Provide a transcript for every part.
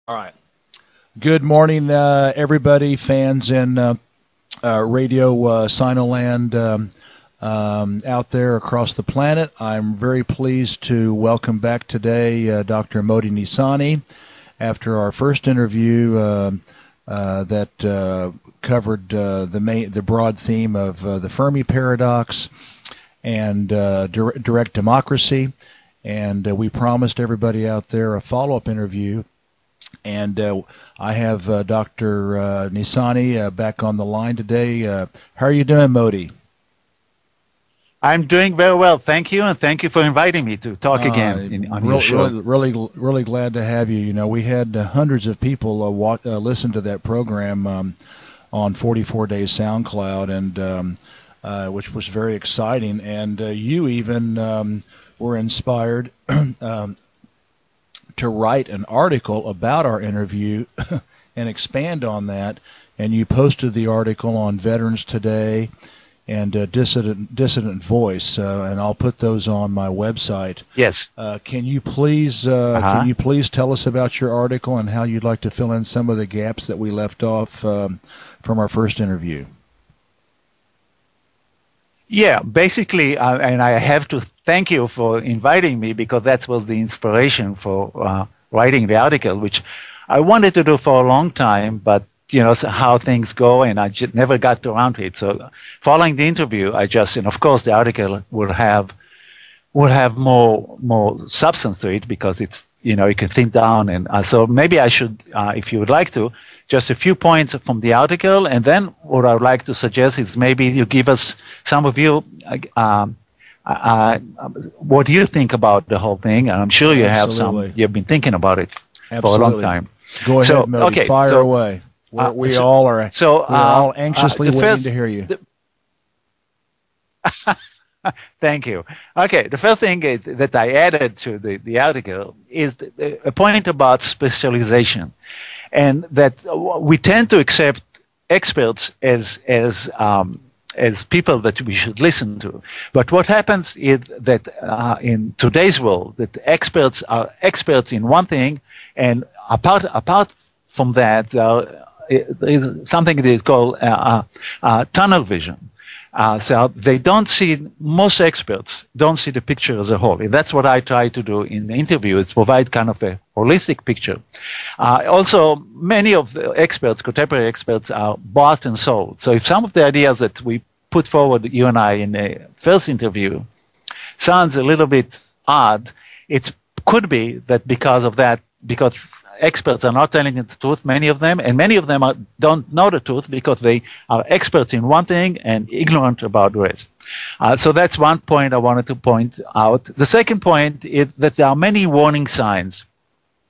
All right. Good morning, everybody, fans in Radio Sinoland out there across the planet. I'm very pleased to welcome back today Dr. Moti Nissani. After our first interview that covered the broad theme of the Fermi paradox and direct democracy, and we promised everybody out there a follow-up interview. And I have Dr. Nissani back on the line today. How are you doing, Moti? I'm doing very well, thank you, and thank you for inviting me to talk again on your show. Really glad to have you. You know, we had hundreds of people listen to that program on 44 Days SoundCloud, and which was very exciting. And you even were inspired to write an article about our interview and expand on that, and you posted the article on Veterans Today and Dissident Voice, and I'll put those on my website. Yes. Can you please tell us about your article and how you'd like to fill in some of the gaps that we left off from our first interview? Yeah, basically, and I have to thank you for inviting me, because that was the inspiration for writing the article, which I wanted to do for a long time, but you know how things go, and I just never got around to it. So, following the interview, and of course, the article will have more substance to it, because it's, you know, you can think down, and so maybe I should, if you would like to, just a few points from the article, and then what I would like to suggest is maybe you give us, some of you, what do you think about the whole thing? And I'm sure you you've been thinking about it for a long time. Go ahead, Moti, fire away. We're all anxiously waiting to hear you. Thank you. Okay, the first thing that I added to the article is a point about specialization, and that we tend to accept experts as people that we should listen to. But what happens is that in today's world, that experts are experts in one thing, and apart from that, is something they call tunnel vision. So they don't see, most experts don't see the picture as a whole. And that's what I try to do in the interview, is provide kind of a holistic picture. Also, many of the experts, contemporary experts, are bought and sold. So if some of the ideas that we put forward, you and I, in the first interview, sounds a little bit odd, it could be that because of that, because experts are not telling the truth, many of them, and many of them don't know the truth because they are experts in one thing and ignorant about the rest. So that's one point I wanted to point out. The second point is that there are many warning signs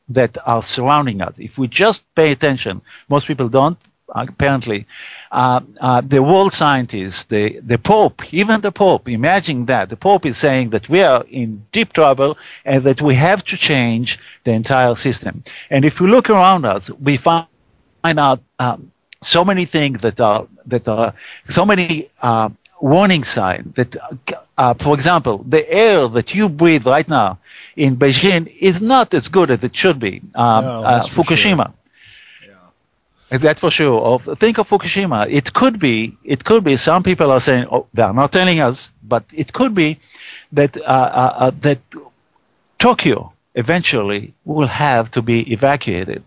that are surrounding us. If we just pay attention, most people don't, apparently. The world scientists, the Pope, even the Pope, imagine that. The Pope is saying that we are in deep trouble and that we have to change the entire system. And if we look around us, we find out so many things that are so many warning signs that, for example, the air that you breathe right now in Beijing is not as good as it should be. Fukushima. Sure. That's for sure. Think of Fukushima. It could be. Some people are saying, "Oh, they are not telling us," but it could be that that Tokyo eventually will have to be evacuated.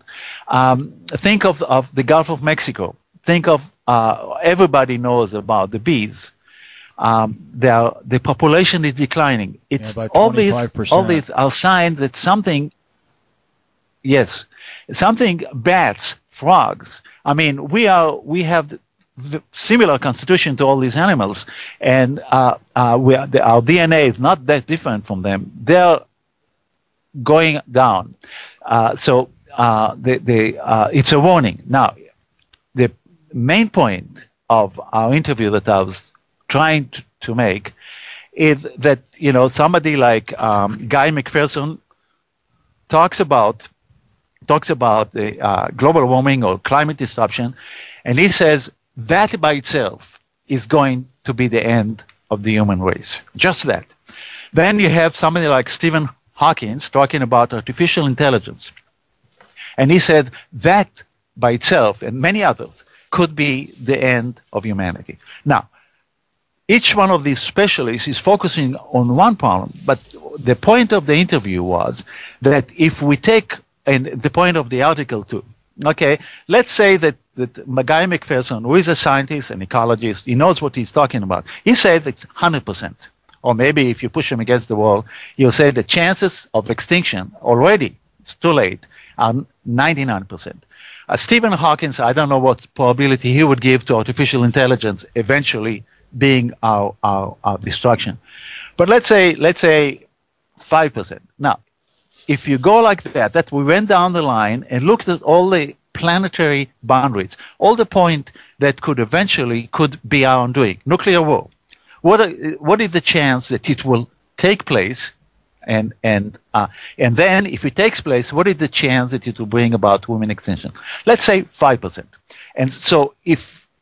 Think of the Gulf of Mexico. Think of everybody knows about the bees. The population is declining. It's all these are signs that something. Yes, something. Bats. Frogs. I mean, we have the similar constitution to all these animals, and our DNA is not that different from them. They're going down. So it's a warning. Now, the main point of our interview that I was trying to make is that, you know, somebody like Guy McPherson talks about the global warming or climate disruption, and he says that by itself is going to be the end of the human race. Just that. Then you have somebody like Stephen Hawking talking about artificial intelligence. And he said that by itself and many others could be the end of humanity. Now, each one of these specialists is focusing on one problem, but the point of the interview was that if we take, and the point of the article too, okay, let's say that Guy McPherson, who is a scientist, an ecologist, he knows what he's talking about. He said it's 100%. Or maybe if you push him against the wall, you'll say the chances of extinction already, it's too late, are 99%. Stephen Hawking, I don't know what probability he would give to artificial intelligence eventually being our destruction. But let's say 5%. Now, if you go like that we went down the line and looked at all the planetary boundaries, all the point that could be our undoing, nuclear war. What is the chance that it will take place? And then if it takes place, what is the chance that it will bring about human extinction? Let's say 5%. And so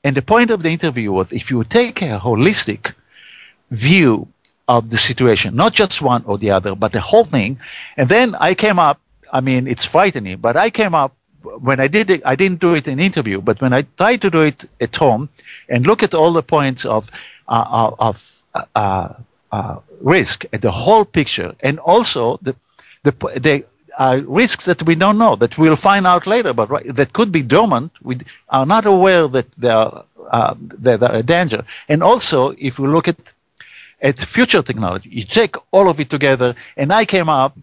and the point of the interview was, if you take a holistic view of the situation, not just one or the other, but the whole thing, and then I came up, I mean, it's frightening, but I came up, when I did it, I didn't do it in an interview, but when I tried to do it at home and look at all the points of risk at the whole picture, and also the risks that we don't know, that we'll find out later, but that could be dormant. We are not aware that they are a danger. And also, if we look at future technology, you take all of it together, and I came up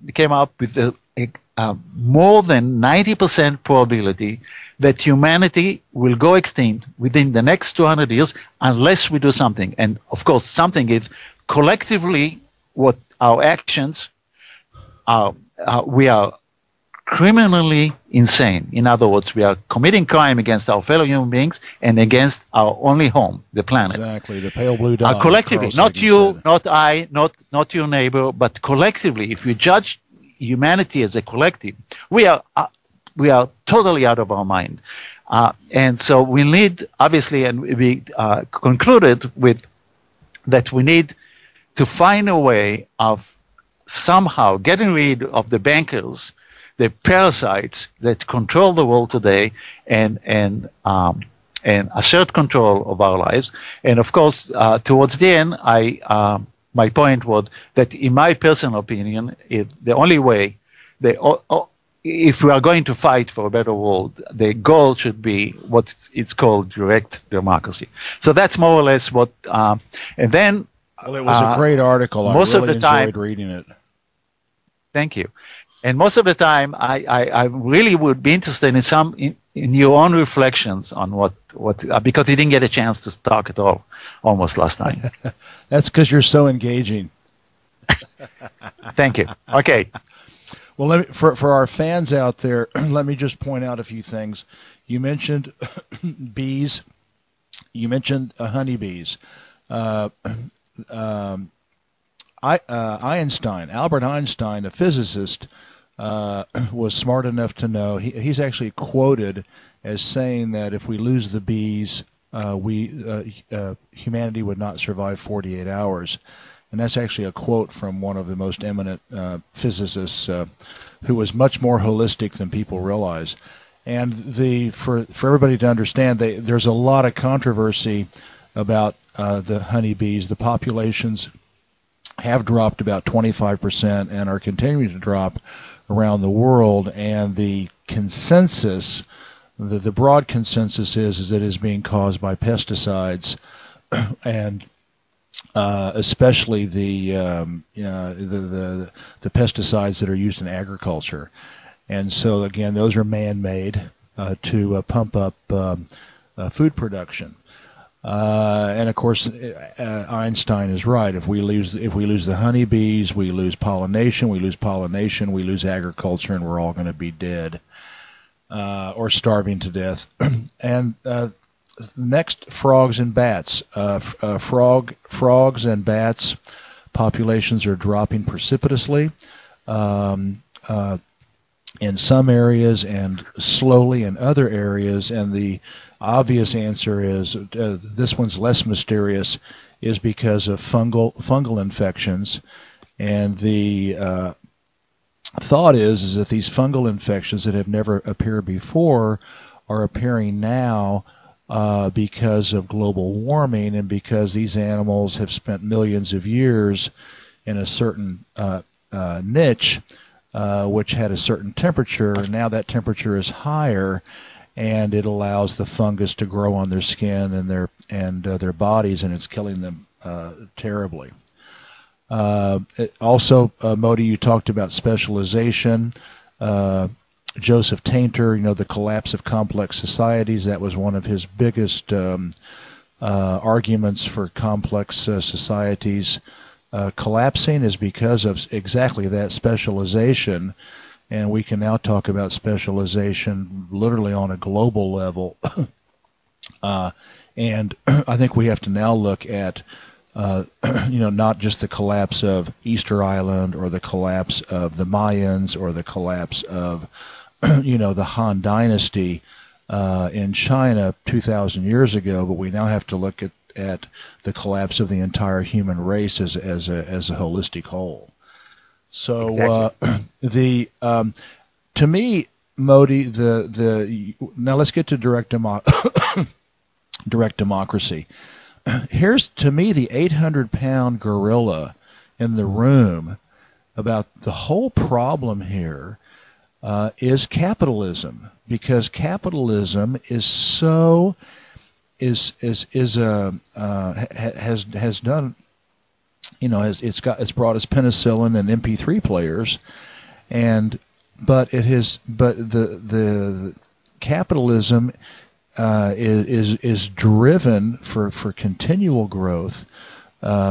with more than 90% probability that humanity will go extinct within the next 200 years unless we do something. And of course, something is collectively what our actions are. We are criminally insane. In other words, we are committing crime against our fellow human beings and against our only home, the planet. Exactly, the pale blue dot. Collectively, not you, not I, not your neighbor, but collectively. If you judge humanity as a collective, we are totally out of our mind. And so we need, obviously, and we concluded with that we need to find a way of somehow getting rid of the bankers, the parasites that control the world today, and assert control of our lives. And of course, towards the end, my point was that, in my personal opinion, the only way, if we are going to fight for a better world, the goal should be what it's called direct democracy. So that's more or less what. And then. Well, it was a great article. I really enjoyed reading it. Thank you. And most of the time, I really would be interested in your own reflections on what because you didn't get a chance to talk at all almost last time. That's because you're so engaging. Thank you. Okay. Well, for our fans out there, let me just point out a few things. You mentioned bees. You mentioned honeybees. Albert Einstein, a physicist, was smart enough to know, he's actually quoted as saying that if we lose the bees, humanity would not survive 48 hours. And that's actually a quote from one of the most eminent physicists who was much more holistic than people realize. And for everybody to understand, there's a lot of controversy about the honeybees. The populations have dropped about 25% and are continuing to drop around the world. And the consensus, the broad consensus is that it is being caused by pesticides, and especially the pesticides that are used in agriculture. And so again, those are man-made to pump up food production. And of course, Einstein is right. If we lose the honeybees, we lose pollination. We lose agriculture, and we're all going to be dead or starving to death. And next, frogs and bats. Frogs and bats populations are dropping precipitously in some areas and slowly in other areas. And the obvious answer is, this one's less mysterious, is because of fungal infections. And the thought is that these fungal infections that have never appeared before are appearing now because of global warming and because these animals have spent millions of years in a certain niche which had a certain temperature. Now that temperature is higher, and it allows the fungus to grow on their skin and their bodies, and it's killing them terribly. Also, Moti, you talked about specialization. Joseph Tainter, the collapse of complex societies, that was one of his biggest arguments for complex societies collapsing, is because of exactly that specialization. And we can now talk about specialization literally on a global level. And I think we have to now look at not just the collapse of Easter Island or the collapse of the Mayans or the collapse of the Han Dynasty in China 2,000 years ago, but we now have to look at the collapse of the entire human race as a holistic whole. So exactly. To me, Moti, now let's get to direct democracy. Here's, to me, the 800-pound gorilla in the room about the whole problem here is capitalism, because capitalism is so has done, it's brought us penicillin and MP3 players, but the capitalism is driven for continual growth,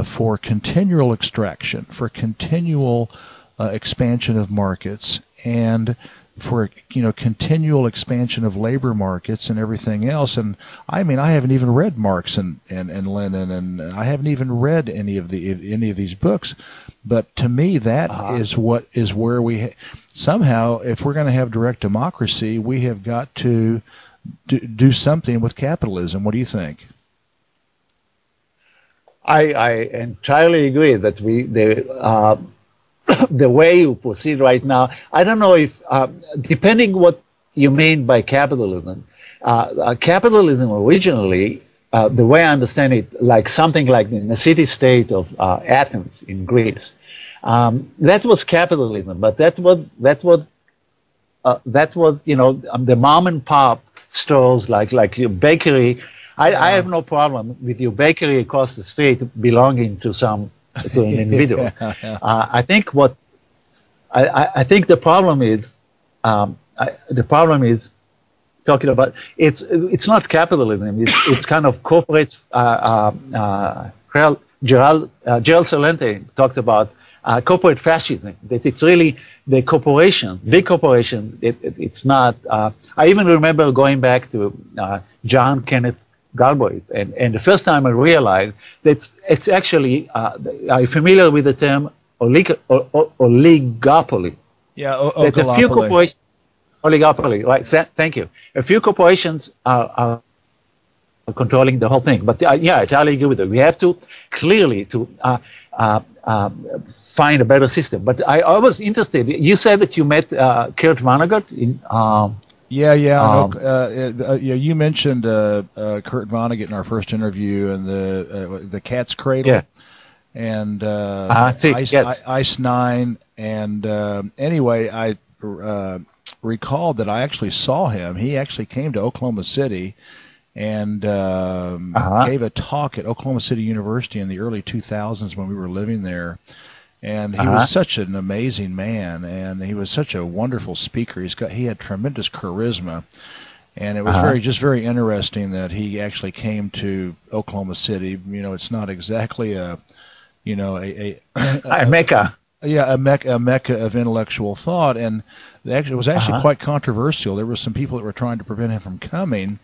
for continual extraction, for continual expansion of markets, and for continual expansion of labor markets and everything else. And I mean, I haven't even read Marx and Lenin, and I haven't even read any of these books. But to me, that is where we somehow, if we're going to have direct democracy, we have got to do something with capitalism. What do you think? I entirely agree that the way you proceed right now, I don't know if, depending what you mean by capitalism, capitalism originally, the way I understand it, like something like in the city-state of Athens in Greece, that was capitalism, but that was the mom and pop stores like your bakery. I have no problem with your bakery across the street belonging to an individual. I think the problem is talking about it's not capitalism. It's kind of corporate. Gerald Celente talks about corporate fascism. That it's really the corporation, big corporation. It's not. I even remember going back to John Kenneth Galbraith, and the first time I realized that it's actually, are you familiar with the term oligopoly? Yeah, that a few corporations, oligopoly, right? Thank you. A few corporations are controlling the whole thing. But yeah, I totally agree with it. We have to clearly find a better system. But I was interested. You said that you met Kurt Vonnegut in. You mentioned Kurt Vonnegut in our first interview, and the Cat's Cradle, yeah. And Ice Nine, and anyway, I recalled that I actually saw him. He actually came to Oklahoma City and gave a talk at Oklahoma City University in the early 2000s when we were living there. And he was such an amazing man, and he was such a wonderful speaker. He had tremendous charisma, and it was very interesting that he actually came to Oklahoma City. It's not exactly a mecca. Yeah, a mecca of intellectual thought, and it was actually quite controversial. There were some people that were trying to prevent him from coming,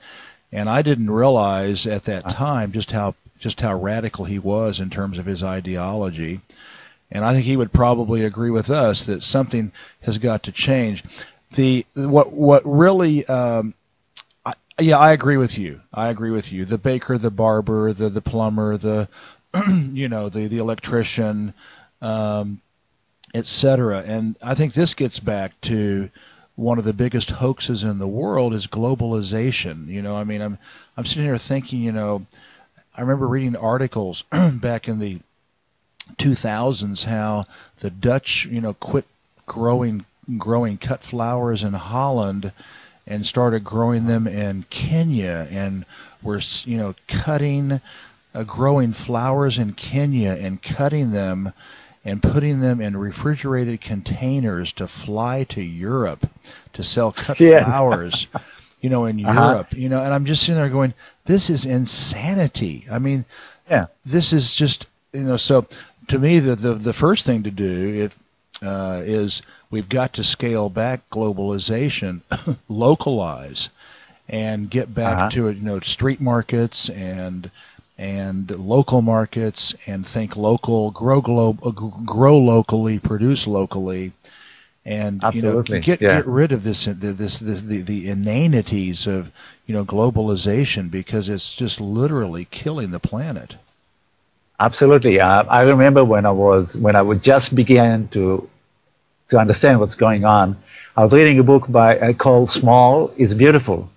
and I didn't realize at that time just how radical he was in terms of his ideology. And I think he would probably agree with us that something has got to change. What really, I agree with you. The baker, the barber, the plumber, the the electrician, etc. And I think this gets back to one of the biggest hoaxes in the world is globalization. I mean, I'm sitting here thinking, I remember reading articles back in the 2000s how the Dutch, quit growing cut flowers in Holland and started growing them in Kenya, and were growing flowers in Kenya and cutting them and putting them in refrigerated containers to fly to Europe to sell cut flowers, in Europe, and I'm just sitting there going, this is insanity. I mean, this is just, so to me, the first thing to do is we've got to scale back globalization, localize, and get back to it, street markets and local markets, and think local, grow locally, produce locally, and get rid of the inanities of globalization, because it's just literally killing the planet. Absolutely. I remember when I would just begin to understand what's going on. I was reading a book called "Small is Beautiful."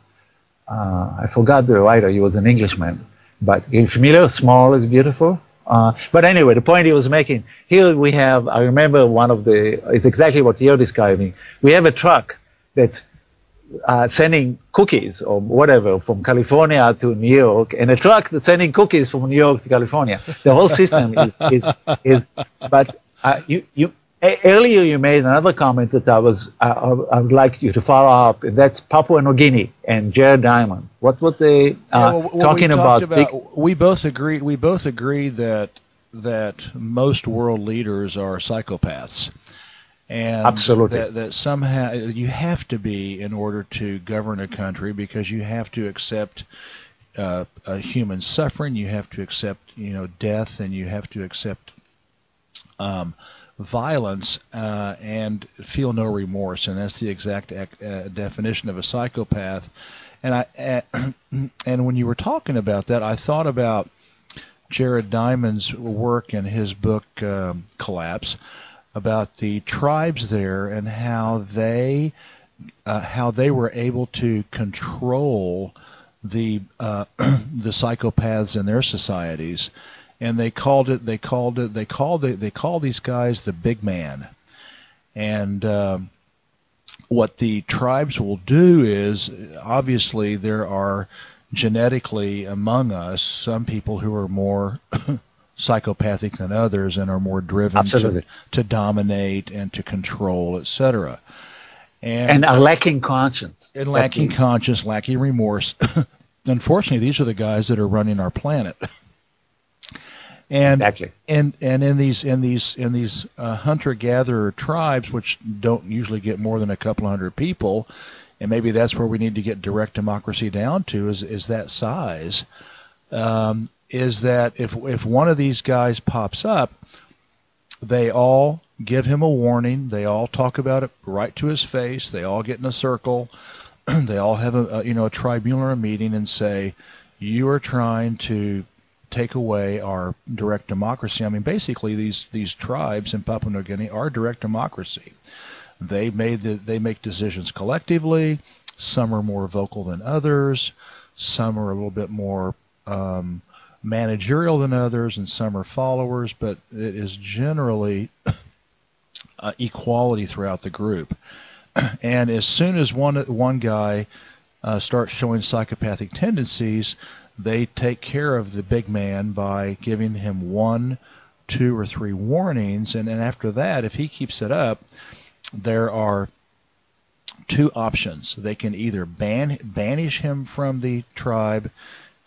I forgot the writer. He was an Englishman. But are you familiar? Small is beautiful. But anyway, the point he was making, here we have, I remember it's exactly what you're describing. We have a truck that's sending cookies or whatever from California to New York, and a truck that's sending cookies from New York to California. The whole system is but earlier you made another comment that I would like you to follow up, and that's Papua New Guinea and Jared Diamond. What was they talking about? We both agree that most world leaders are psychopaths. And absolutely, that somehow you have to be in order to govern a country, because you have to accept human suffering, you have to accept death, and you have to accept violence and feel no remorse, and that's the exact definition of a psychopath. And and when you were talking about that, I thought about Jared Diamond's work in his book Collapse, about the tribes there and how they were able to control the psychopaths in their societies, and they call these guys the big man. And what the tribes will do is, obviously there are genetically among us some people who are more psychopathic than others and are more driven to dominate and to control, etc. And are lacking conscience. And lacking conscience, lacking remorse. Unfortunately, these are the guys that are running our planet. And exactly. And in these hunter-gatherer tribes, which don't usually get more than a couple hundred people, and maybe that's where we need to get direct democracy down to, is that size. Is that if one of these guys pops up, they all give him a warning. They all talk about it right to his face. They all get in a circle. They all have a tribunal or a meeting and say, "You are trying to take away our direct democracy." I mean, basically, these tribes in Papua New Guinea are direct democracy. They make decisions collectively. Some are more vocal than others. Some are a little bit more managerial than others, and some are followers. But it is generally equality throughout the group. And as soon as one guy starts showing psychopathic tendencies, they take care of the big man by giving him 1, 2, or 3 warnings, and then after that, if he keeps it up, there are 2 options. They can either banish him from the tribe,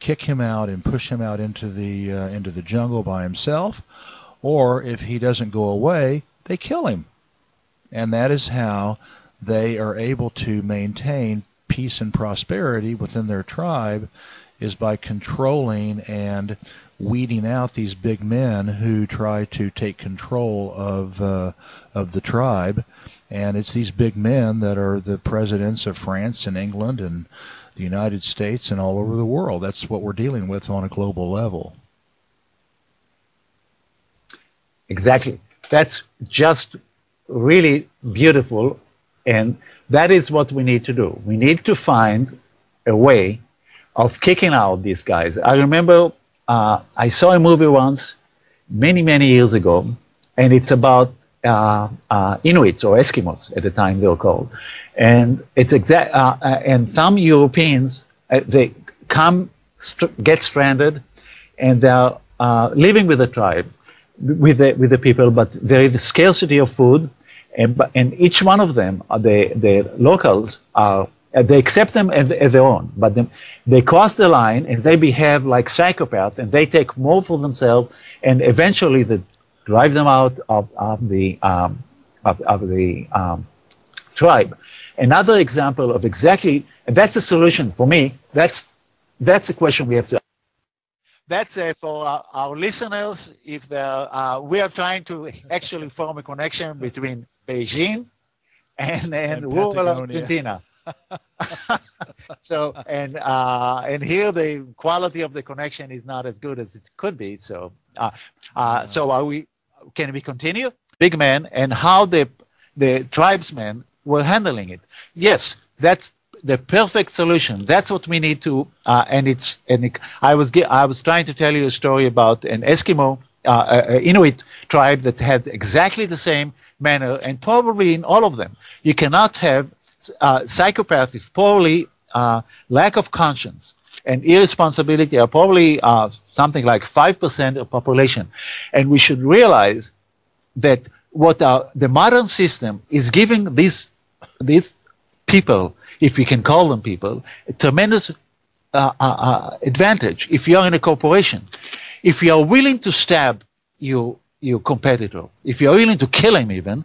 kick him out, and push him out into the jungle by himself, or if he doesn't go away, they kill him. And that is how they are able to maintain peace and prosperity within their tribe, is by controlling and weeding out these big men who try to take control of the tribe. And it's these big men that are the presidents of France and England and the United States and all over the world. That's what we're dealing with on a global level. Exactly. That's just really beautiful, and that is what we need to do. We need to find a way of kicking out these guys. I remember I saw a movie once, many years ago, and it's about Inuits or Eskimos at the time they were called, and it's and some Europeans they get stranded, and they're living with the tribe, with the people, but there is a scarcity of food, and each one of them, the locals are. They accept them as their own, but they cross the line and they behave like psychopaths, and they take more for themselves, and eventually they drive them out of the tribe. Another example of exactly, and that's a solution for me. That's a question we have to. That's for our listeners. If we are trying to actually form a connection between Beijing and rural Argentina. So and here the quality of the connection is not as good as it could be. So can we continue? Big man, and how the tribesmen were handling it. Yes, that's the perfect solution. That's what we need to. I was trying to tell you a story about an Eskimo Inuit tribe that had exactly the same manner, and probably in all of them, you cannot have psychopaths is probably lack of conscience and irresponsibility are probably something like 5% of population, and we should realize that what the modern system is giving these people, if we can call them people, a tremendous advantage. If you are in a corporation, if you are willing to stab your competitor, if you are willing to kill him even.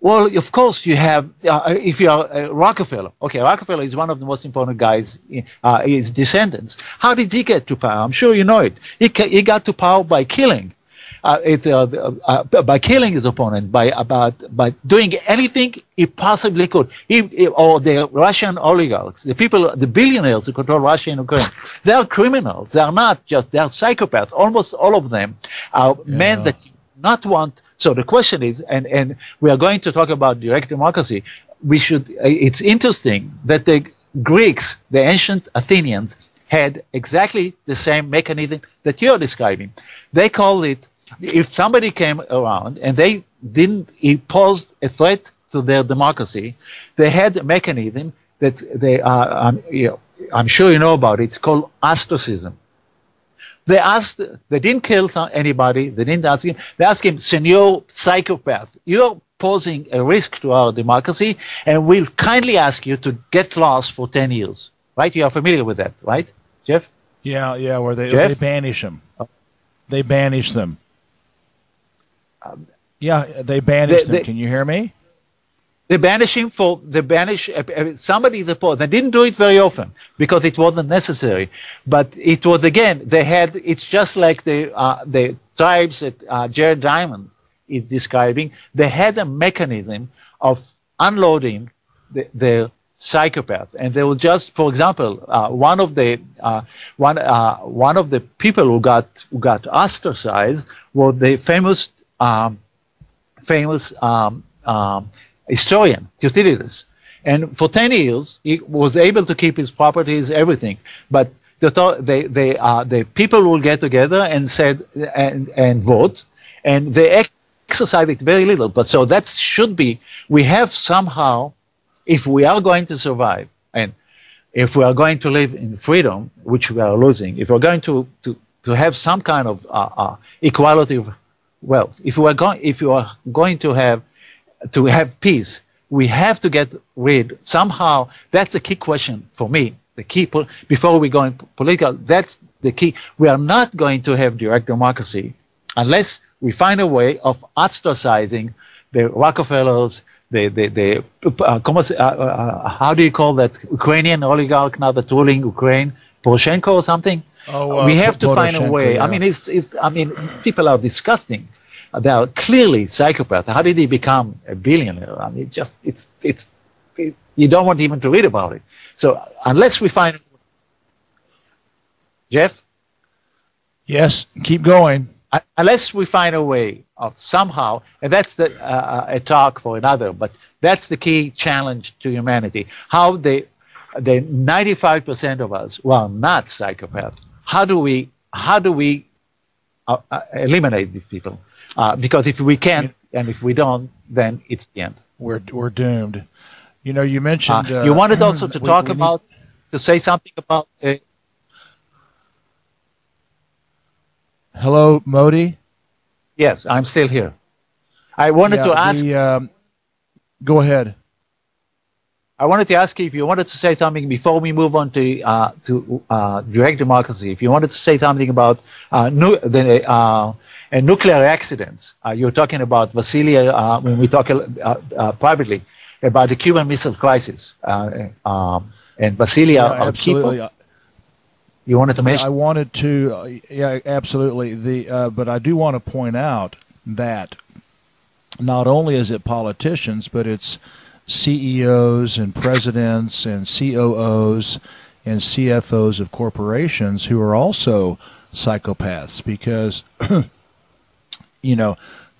Well, of course you have, if you are Rockefeller. Okay, Rockefeller is one of the most important guys, his descendants. How did he get to power? I'm sure you know it. He got to power by killing. By killing his opponent, by doing anything he possibly could. Or the Russian oligarchs, the people, the billionaires who control Russia and Ukraine, they are criminals. They are not just, they are psychopaths. Almost all of them are men that not want. So the question is, and we are going to talk about direct democracy. It's interesting that the Greeks, the ancient Athenians, had exactly the same mechanism that you're describing. They called it, if somebody came around and they didn't impose a threat to their democracy, they had a mechanism that I'm sure you know about it. It's called ostracism. They didn't kill anybody. They didn't ask him. They asked him, "Senor Psychopath, you're posing a risk to our democracy, and we'll kindly ask you to get lost for 10 years." Right? You are familiar with that, right, Jeff? Yeah, where they banish them. They banish them. They banish them. Can you hear me? They banish him somebody. They didn't do it very often because it wasn't necessary. But it was, again, it's just like the tribes that Jared Diamond is describing. They had a mechanism of unloading their psychopath, and they will just, for example, one of the people who got ostracized was the famous historian Thucydides, and for 10 years he was able to keep his properties, everything. But the people will get together and said and vote, and they exercise it very little. But so that should be, we have somehow, if we are going to survive and if we are going to live in freedom, which we are losing, if we're going to have some kind of equality of wealth, if you are going to have peace, we have to get rid somehow. That's the key question for me. The key before we go in political. That's the key. We are not going to have direct democracy unless we find a way of ostracizing the Rockefellers, how do you call that Ukrainian oligarch now that's ruling Ukraine, Poroshenko or something? We have to find a way. Yeah. I mean, people are disgusting. They are clearly psychopaths. How did he become a billionaire? I mean, you don't want even to read about it. So unless we find, Jeff. Yes, keep going. unless we find a way of somehow, and that's a talk for another, but that's the key challenge to humanity. How the 95% of us who are not psychopaths, how do we eliminate these people? Because if we can't, and if we don't, then it's the end. We're doomed. You know, you mentioned you wanted also to talk about, to say something about. Hello, Moti. Yes, I'm still here. I wanted to ask. Go ahead. I wanted to ask you if you wanted to say something before we move on to direct democracy. If you wanted to say something about nuclear accidents. You were talking about Vasilia when we talk privately about the Cuban Missile Crisis, and Vasilia. Yeah, absolutely. You wanted to mention? I wanted to, yeah, absolutely. But I do want to point out that not only is it politicians, but it's CEOs and presidents and COOs and CFOs of corporations who are also psychopaths, because you know,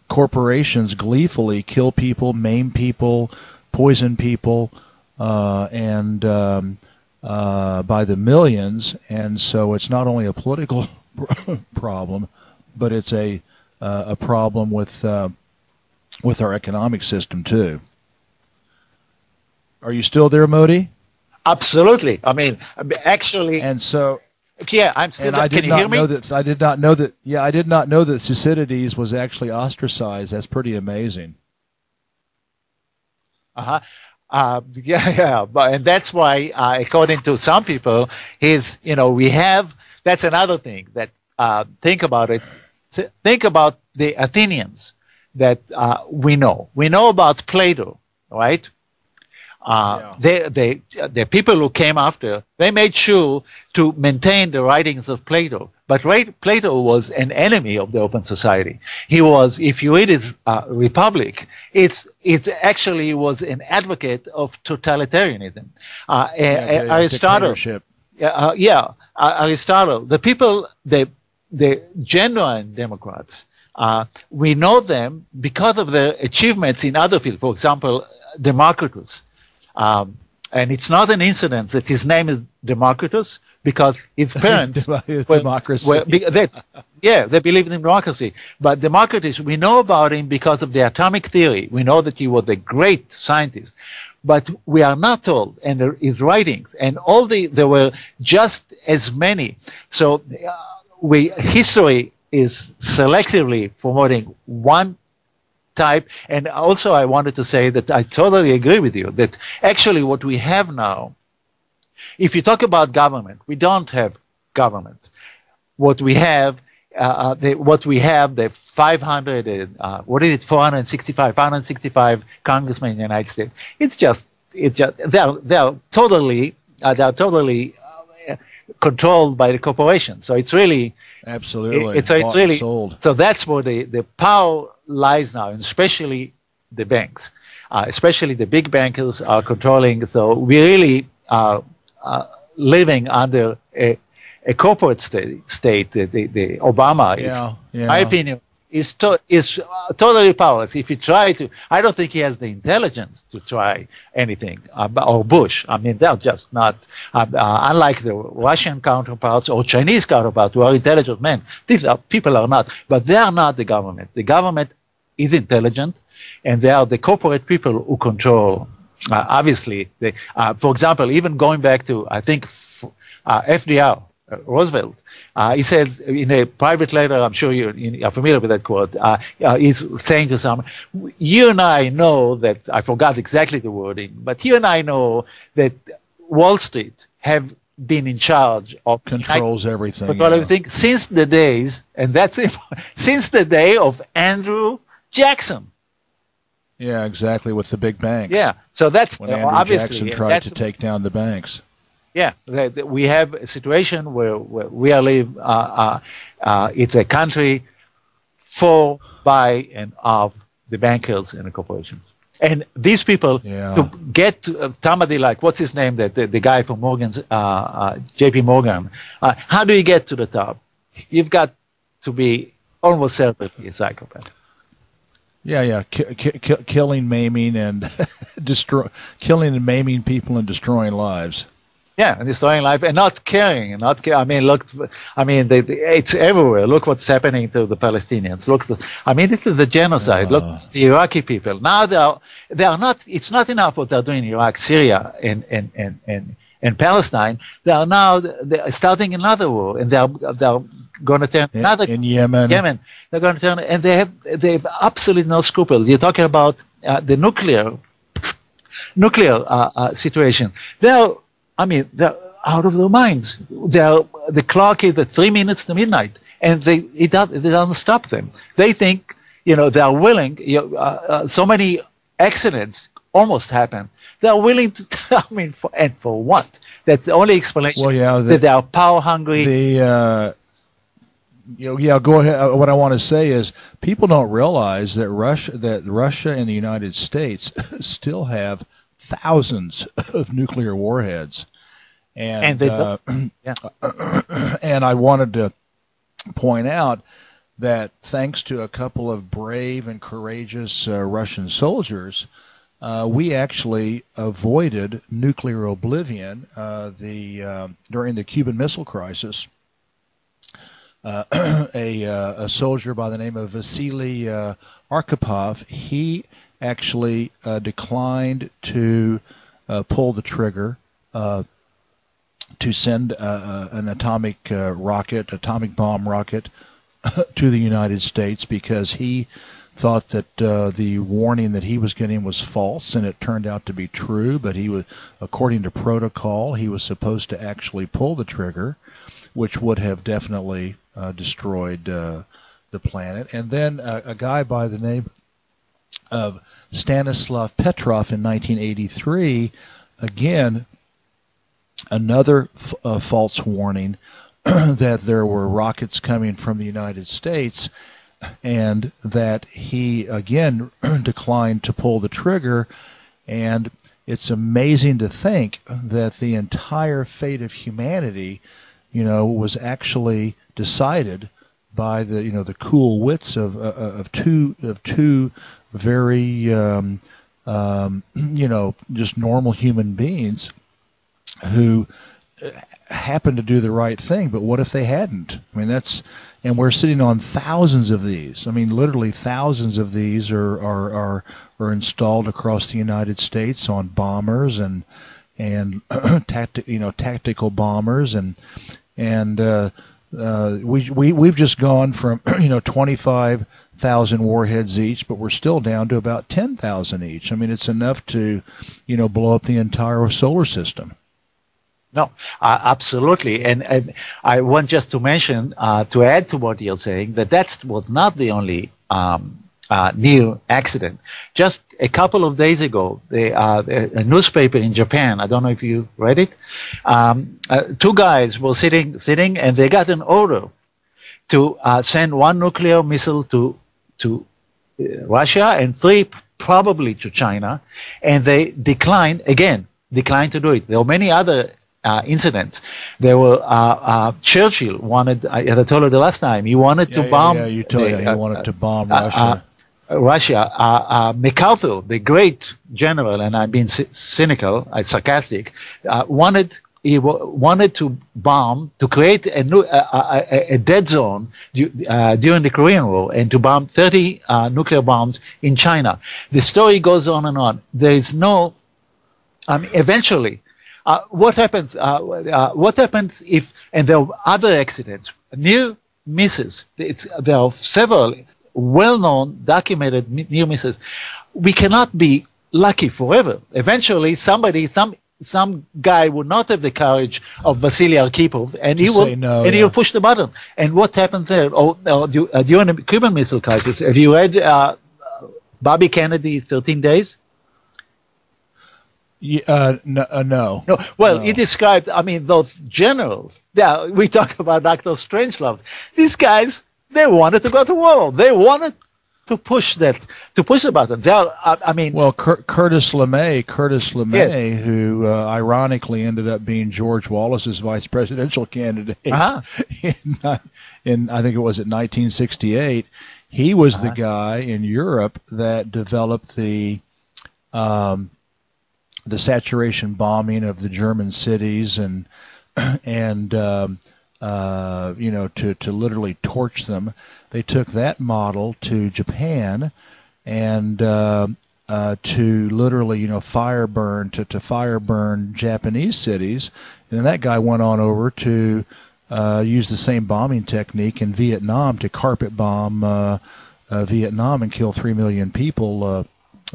corporations gleefully kill people, maim people, poison people, and by the millions. And so it's not only a political problem, but it's a problem with our economic system too. Are you still there, Moti? Absolutely. I mean, actually. And so. Yeah, I'm still. And I did can you hear not me? know that. I did not know that. Yeah, I did not know that Thucydides was actually ostracized. That's pretty amazing. Yeah. But and that's why, according to some people, we have. That's another thing that think about it. Think about the Athenians that we know. We know about Plato, right? The people who came after, they made sure to maintain the writings of Plato. But Plato was an enemy of the open society. He was, if you read his Republic, it's actually was an advocate of totalitarianism. Aristotle. Aristotle. The people, the genuine Democrats, we know them because of their achievements in other fields. For example, Democritus. And it's not an incident that his name is Democritus, because his parents democracy. They believed in democracy. But Democritus, we know about him because of the atomic theory. We know that he was a great scientist. But we are not told, and his writings, and there were just as many. So history is selectively promoting one type. And also I wanted to say that I totally agree with you that actually what we have now, if you talk about government, we don't have government. What we have, the 565 congressmen in the United States, they're totally controlled by the corporation. So it's really absolutely it's really sold. So that's where the power lies now, and especially the banks, especially the big bankers are controlling. So we really are living under a corporate state. The Obama, in my opinion, is totally powerless. If he try to, I don't think he has the intelligence to try anything. Or Bush, I mean, they're just not. Unlike the Russian counterparts or Chinese counterparts, who are intelligent men, these people are not. But they are not the government. The government is intelligent, and they are the corporate people who control. Obviously, for example, even going back to, I think, FDR, Roosevelt, he says in a private letter, I'm sure you're familiar with that quote, he's saying to someone, you and I know that, I forgot exactly the wording, but you and I know that Wall Street have been in charge of controls everything. Everything since the days, and that's it, since the day of Andrew Jackson. Yeah, exactly, with the big banks. Yeah, so that's when Andrew obviously Jackson tried to take down the banks. Yeah, we have a situation where we live. It's a country for, by, and of the bankers and the corporations. And these people, to get to somebody like, what's his name, the guy from Morgan's, J.P. Morgan, how do you get to the top? You've got to be almost certainly a psychopath. Yeah. Killing, maiming, and killing and maiming people and destroying lives. Yeah, and destroying life and not caring, I mean, look, it's everywhere. Look what's happening to the Palestinians. Look, this is the genocide. Look, the Iraqi people. Now they are not. It's not enough what they're doing in Iraq, Syria, and Palestine. They are now starting another war, and they're going to turn another in Yemen. They're going to turn, and they have absolutely no scruples. You're talking about the nuclear situation. They're out of their minds. The clock is at 3 minutes to midnight, and it doesn't stop them. They think, they are willing. So many accidents almost happen. They are willing to. And for what? That's the only explanation. Well, yeah, that they are power hungry. Go ahead. What I want to say is, people don't realize that Russia and the United States still have thousands of nuclear warheads, and and I wanted to point out that thanks to a couple of brave and courageous Russian soldiers, we actually avoided nuclear oblivion during the Cuban Missile Crisis. A soldier by the name of Vasily Arkhipov, he actually declined to pull the trigger to send an atomic bomb rocket to the United States, because he thought that the warning that he was getting was false, and it turned out to be true. But according to protocol, he was supposed to actually pull the trigger, which would have definitely destroyed the planet. And then a guy by the name of Stanislav Petrov in 1983, again, another false warning that there were rockets coming from the United States, and that he again declined to pull the trigger. And it's amazing to think that the entire fate of humanity, was actually decided by the cool wits of two very just normal human beings who happened to do the right thing. But what if they hadn't? And we're sitting on thousands of these. Literally thousands of these are installed across the United States on bombers and tactical bombers, and we've just gone from 25,000 warheads each, but we're still down to about 10,000 each. It's enough to blow up the entire solar system. No, absolutely. And I want just to mention, to add to what you're saying, that was not the only near accident. Just a couple of days ago, a newspaper in Japan, I don't know if you read it, two guys were sitting, and they got an order to send one nuclear missile to Russia and 3 probably to China, and they declined to do it. There were many other incidents. There were Churchill wanted. I told you the last time he wanted to bomb. Yeah, you told he wanted to bomb Russia. MacArthur, the great general, and I'm being cynical, sarcastic, wanted to bomb, to create a dead zone during the Korean War, and to bomb 30 nuclear bombs in China. The story goes on and on. There is no. Eventually. What happens? What happens if? And there are other accidents, near misses. There are several well-known, documented near misses. We cannot be lucky forever. Eventually, some guy would not have the courage of Vasily Arkhipov, and he'll push the button. And what happened there? During the Cuban Missile Crisis, have you read Bobby Kennedy, 13 Days? No. Well, he described, those generals. Yeah, we talk about Dr. Strangelove. These guys, they wanted to go to war. They wanted to push the button. I mean, well, Curtis LeMay, yes. who ironically ended up being George Wallace's vice presidential candidate in I think it was at 1968. He was the guy in Europe that developed the saturation bombing of the German cities and to literally torch them. They took that model to Japan and to literally fire burn Japanese cities, and then that guy went on over to use the same bombing technique in Vietnam to carpet bomb Vietnam and kill 3 million people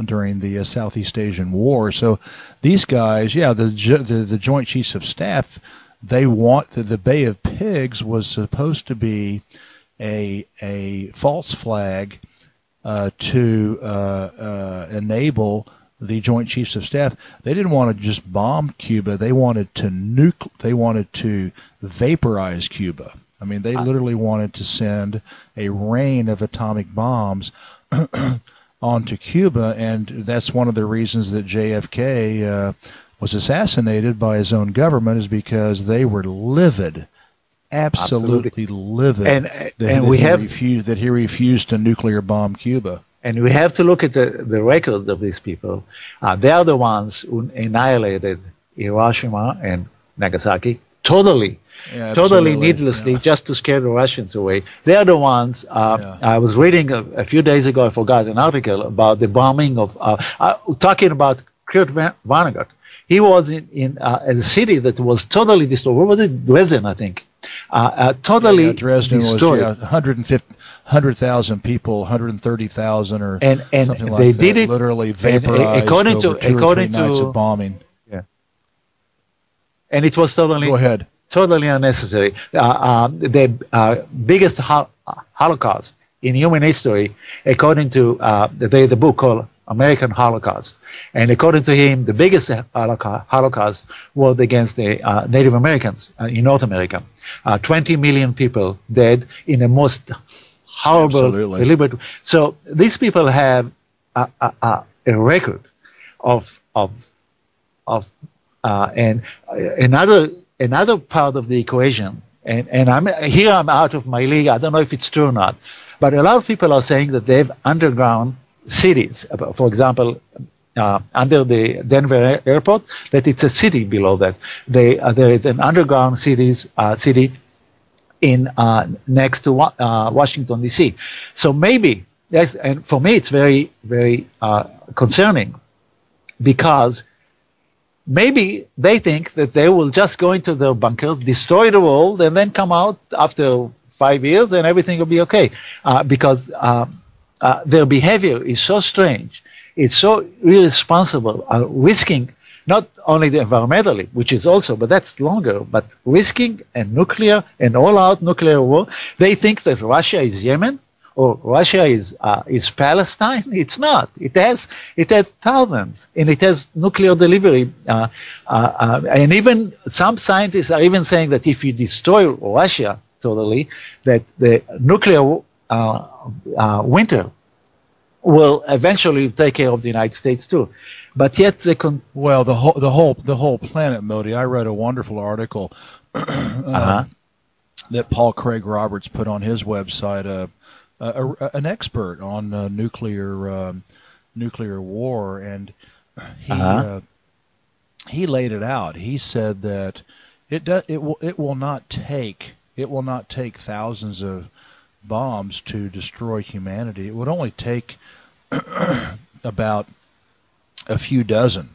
during the Southeast Asian War. So these guys, the Joint Chiefs of Staff, they want the Bay of Pigs was supposed to be a false flag to enable the Joint Chiefs of Staff. They didn't want to just bomb Cuba. They wanted to They wanted to vaporize Cuba. I mean, they literally wanted to send a rain of atomic bombs onto Cuba, and that's one of the reasons that JFK was assassinated by his own government, is because they were livid, absolutely livid, that he refused to nuclear bomb Cuba. And we have to look at the record of these people. They are the ones who annihilated Hiroshima and Nagasaki totally needlessly, just to scare the Russians away. They are the ones. I was reading a few days ago, I forgot an article about the bombing of, talking about Kurt Vonnegut. He was in a city that was totally destroyed. What was it? Dresden, I think. Totally Dresden destroyed. Was 100,000 people, 130,000 or something like they that. Did it literally vaporized according to 2 or 3 nights of bombing. Yeah. And it was totally. Go ahead. Totally unnecessary. The biggest Holocaust in human history, according to the book called American Holocaust. And according to him, the biggest Holocaust was against the Native Americans in North America. 20 million people dead in the most horrible, deliberate. So these people have a record and another part of the equation. And I'm out of my league. I don't know if it's true or not, but a lot of people are saying that they have underground cities. For example, under the Denver airport, that it's a city below that. There is an underground city in next to Washington D.C. So maybe, yes, and for me it's very, very concerning, because maybe they think that they will just go into their bunkers, destroy the world, and then come out after 5 years and everything will be okay. Because their behavior is so strange, it's so irresponsible, risking not only the environmentally, which is also, but that's longer, but risking a nuclear, an all-out nuclear war. They think that Russia is Yemen, or Russia is Palestine. It's not. It has thousands, and it has nuclear delivery. And even some scientists are even saying that if you destroy Russia totally, that the nuclear winter will eventually take care of the United States too. But yet they well, the whole planet, Moti. I read a wonderful article that Paul Craig Roberts put on his website. An expert on nuclear war, and he laid it out. He said that it will not take thousands of bombs to destroy humanity. It would only take about a few dozen.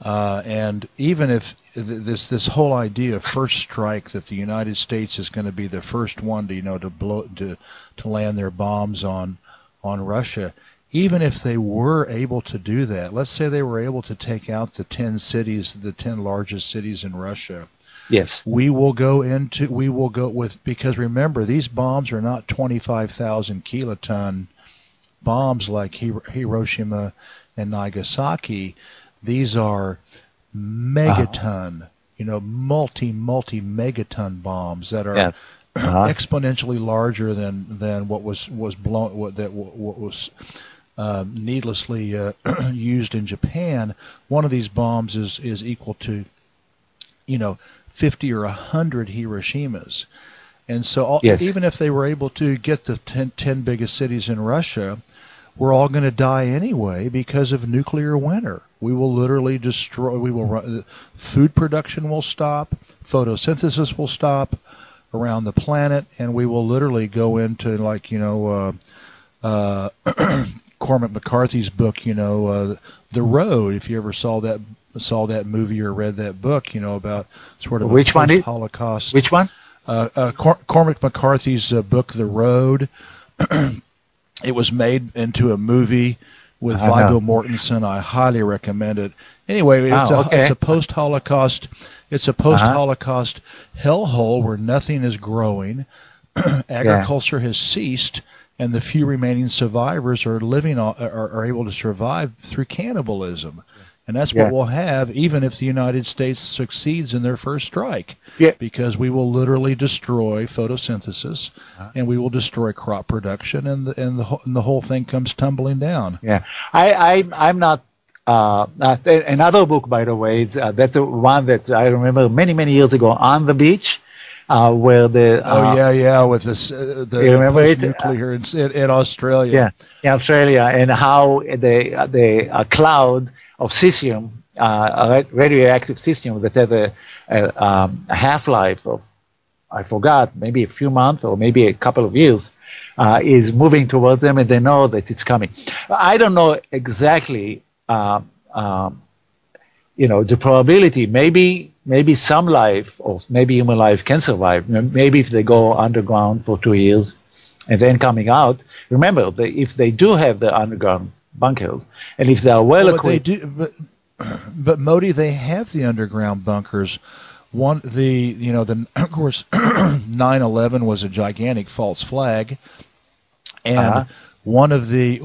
And even if this whole idea of first strike, that the United States is going to be the first one to land their bombs on Russia, even if they were able to do that, let's say they were able to take out the 10 largest cities in Russia. Yes. Because remember, these bombs are not 25,000 kiloton bombs like Hiroshima and Nagasaki. These are megaton, multi megaton bombs that are exponentially larger than what was blown, what was needlessly used in Japan. One of these bombs is equal to 50 or 100 Hiroshimas. And so even if they were able to get the 10 biggest cities in Russia, we're all going to die anyway because of nuclear winter. We will literally destroy. Food production will stop. Photosynthesis will stop around the planet, and we will literally go into Cormac McCarthy's book, The Road. If you ever saw that movie or read that book, about sort of which one? Holocaust. Which one? Cormac McCarthy's book, The Road. It was made into a movie with Viggo Mortensen. I highly recommend it. Anyway, it's a post-Holocaust. It's a post-Holocaust hellhole where nothing is growing. Agriculture has ceased, and the few remaining survivors are able to survive through cannibalism. And that's what we'll have, even if the United States succeeds in their first strike, because we will literally destroy photosynthesis, and we will destroy crop production, and the whole thing comes tumbling down. Yeah, I'm not. Another book, by the way, that's the one that I remember many years ago, On the Beach. Where the with this the nuclear in Australia. In Australia, and how the cloud of cesium, radioactive cesium that has a half-life of, I forgot, maybe a few months or maybe a couple of years, is moving towards them, and they know that it's coming. I don't know exactly, the probability. Maybe some life, or maybe human life, can survive. Maybe if they go underground for 2 years and then coming out. Remember, if they do have the underground bunkers, and if they are well equipped. But Moti, they have the underground bunkers. Of course, 9/11 was a gigantic false flag, and one of the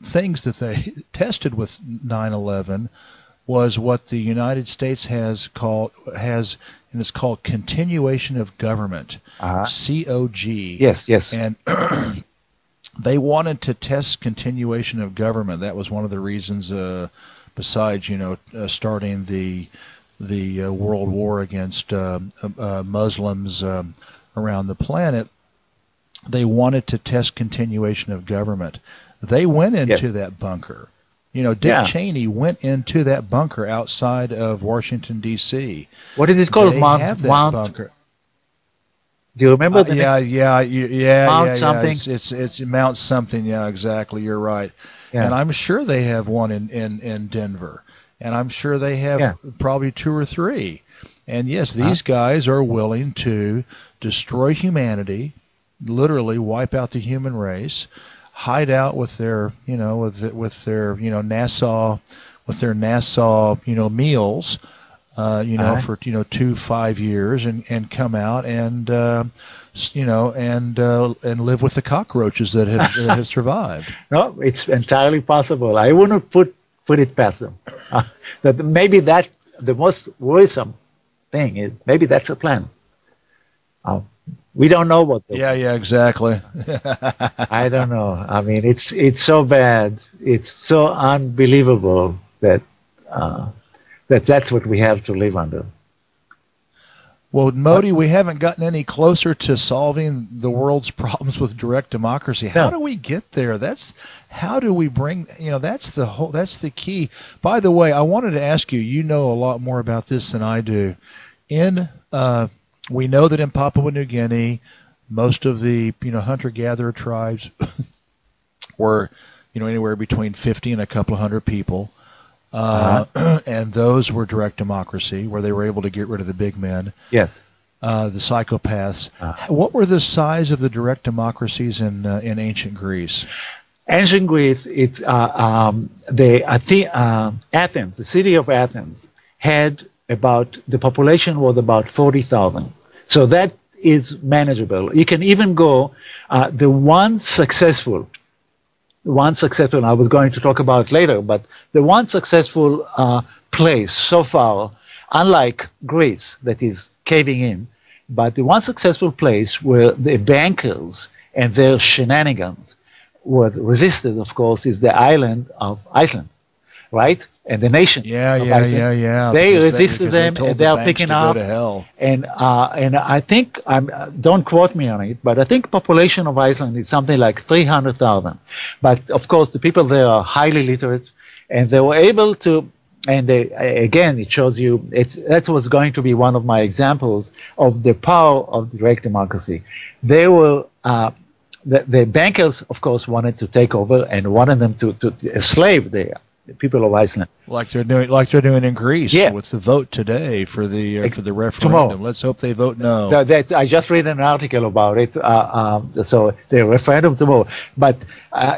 things that they tested with 9/11 was what the United States has, and it's called continuation of government, COG. Yes. And they wanted to test continuation of government. That was one of the reasons, besides starting the world war against Muslims around the planet. They wanted to test continuation of government. They went into that bunker. Dick Cheney went into that bunker outside of Washington, D.C. What is it called? Mount bunker. Do you remember the name? Mount something? It's Mount something. Yeah, exactly. You're right. Yeah. And I'm sure they have one in Denver. And I'm sure they have probably 2 or 3. And yes, these guys are willing to destroy humanity, literally wipe out the human race, hide out with their NASA meals for 2-5 years and come out and live with the cockroaches that have survived. No, it's entirely possible. I wouldn't put it past them. That maybe that's the most worrisome thing is maybe that's a plan. We don't know what. Exactly. I don't know. I mean, it's so bad. It's so unbelievable that that's what we have to live under. Well, Moti, we haven't gotten any closer to solving the world's problems with direct democracy. How do we get there? How do we bring? That's the key. By the way, I wanted to ask you. You know a lot more about this than I do. We know that in Papua New Guinea, most of the hunter-gatherer tribes were anywhere between 50 and a couple of hundred people, and those were direct democracy, where they were able to get rid of the big men. Yes. The psychopaths. What were the size of the direct democracies in ancient Greece? Ancient Greece, it's Athens, the city of Athens, had the population was about 40,000. So that is manageable. You can even go, the one successful, I was going to talk about later, but the one successful place so far unlike Greece that is caving in, but the one successful place where the bankers and their shenanigans were resisted, of course, is the island of Iceland, right? And the nation. Yeah. They resisted them, and they are picking up. To hell. And I think don't quote me on it, but I think population of Iceland is something like 300,000. But of course, the people there are highly literate, and they were able to. And they, again, it shows you that was going to be one of my examples of the power of direct democracy. They were the bankers, of course, wanted to take over and wanted them to enslave the people of Iceland, like they're doing in Greece. Yeah. With the vote today for the referendum. Tomorrow. Let's hope they vote no. I just read an article about it. So the referendum tomorrow. But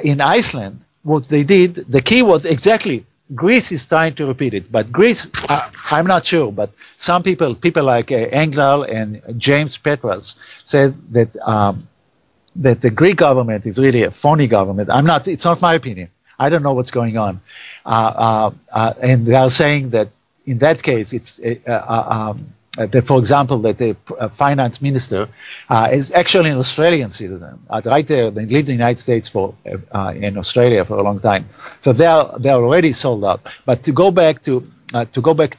in Iceland, what they did, the key was exactly. Greece is trying to repeat it, but Greece, I'm not sure, but some people like Engdahl and James Petras said that that the Greek government is really a phony government. It's not my opinion. I don't know what's going on. And they are saying that in that case, it's for example, that the finance minister is actually an Australian citizen. Right there, they lived in the United States in Australia for a long time. So they are already sold out. But to go back to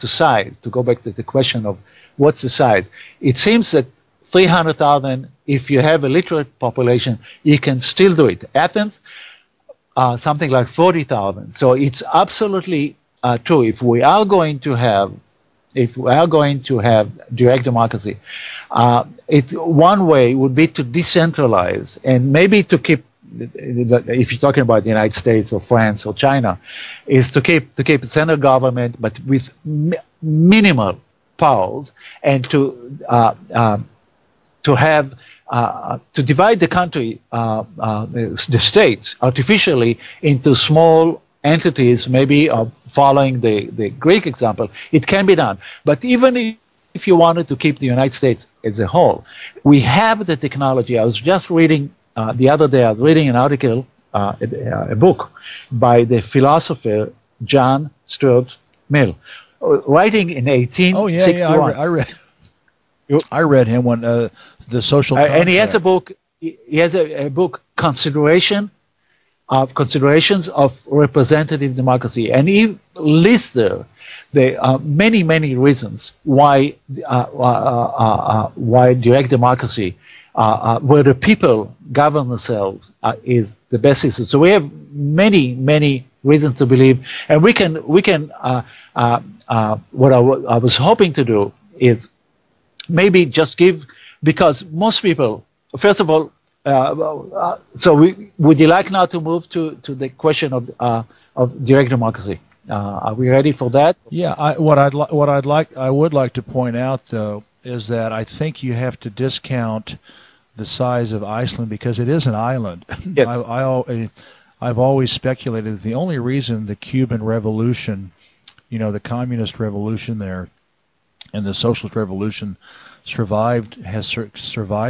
size, to go back to the question of what's the size, it seems that 300,000. If you have a literate population, you can still do it. Athens, something like 40,000. So it's absolutely true. If we are going to have direct democracy, one way would be to decentralize and maybe to keep, if you're talking about the United States or France or China, is to keep the central government, but with minimal powers, and to divide the country, the states, artificially into small entities, maybe following the Greek example. It can be done. But even if you wanted to keep the United States as a whole, we have the technology. I was just reading the other day, I was reading an article, a book by the philosopher John Stuart Mill, writing in 1861. Oh, yeah, I read him when the social contract. And he has a book. He has a book, Considerations of Representative Democracy, and he lists there the many reasons why direct democracy, where the people govern themselves, is the best system. So we have many reasons to believe, and we can. What I was hoping to do is maybe just give, because most people, first of all, would you like now to move to the question of direct democracy? Are we ready for that? Yeah. I would like to point out, though, is that I think you have to discount the size of Iceland because it is an island. Yes. I've always speculated that the only reason the Cuban Revolution, the communist revolution there, and the socialist revolution has survived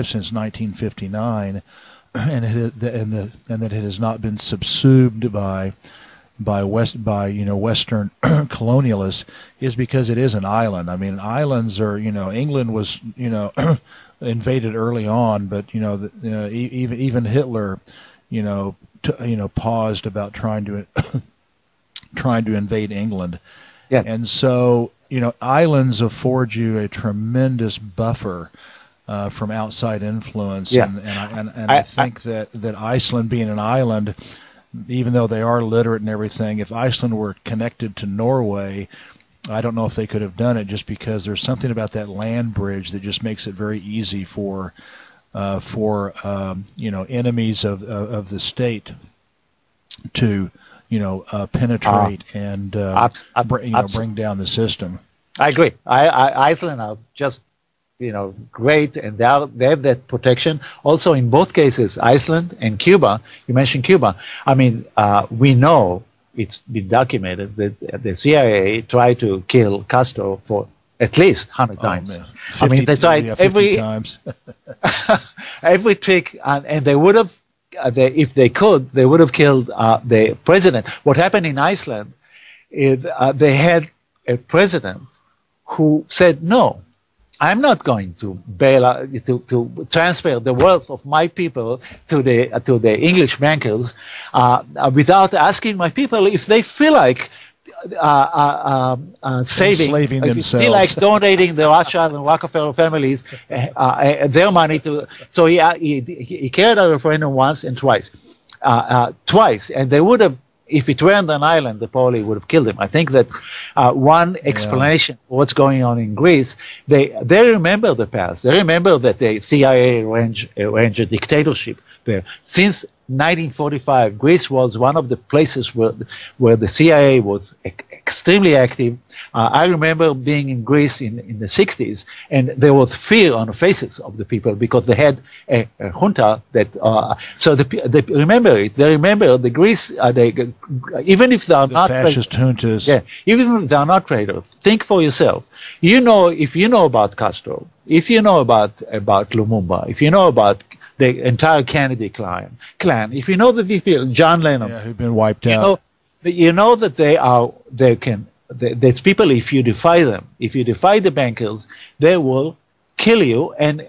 since 1959, and that it has not been subsumed by Western colonialists, is because it is an island. I mean, islands are, England was invaded early on, but even Hitler paused about trying to invade England. Yeah. And so islands afford you a tremendous buffer from outside influence. Yeah. And I think that Iceland being an island, even though they are literate and everything, if Iceland were connected to Norway, I don't know if they could have done it, just because there's something about that land bridge that just makes it very easy for enemies of the state to penetrate and bring down the system. I agree. Iceland are just great, and they have that protection. Also, in both cases, Iceland and Cuba. You mentioned Cuba. I mean, we know, it's been documented, that the CIA tried to kill Castro for at least 100 times. Man. 50, I mean, they tried every times. every trick, and they would have. If they could, they would have killed the president. What happened in Iceland is they had a president who said, no, I'm not going to bail out, to transfer the wealth of my people to the English bankers without asking my people if they feel like saving, enslaving if themselves. feel like donating the Rothschild and Rockefeller families their money to. So he carried out a referendum once and twice, and they would have. If it were on an island, they probably would have killed him. I think that one explanation for what's going on in Greece, they remember the past. They remember that the CIA arranged a dictatorship there. Since 1945, Greece was one of the places where the CIA was extremely active. I remember being in Greece in the 60s, and there was fear on the faces of the people because they had a junta that. So they remember it. They remember the Greece. Even if they are not fascist juntas. Yeah, even if they are not traitors, think for yourself. You know, if you know about Castro, if you know about Lumumba, if you know about the entire Kennedy clan, if you know that these people, John Lennon, who've been wiped out. You know that there's people, if you defy them, if you defy the bankers, they will kill you and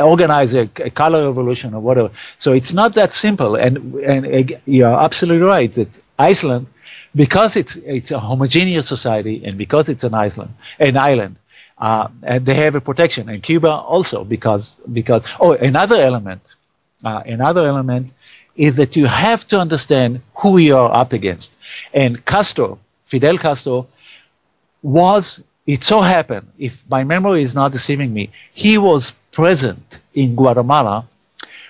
organize a color revolution or whatever. So it's not that simple. And you're absolutely right that Iceland, because it's a homogeneous society and because it's an island, and they have a protection, and Cuba also because another element is that you have to understand who you are up against. And Fidel Castro it so happened, if my memory is not deceiving me, he was present in Guatemala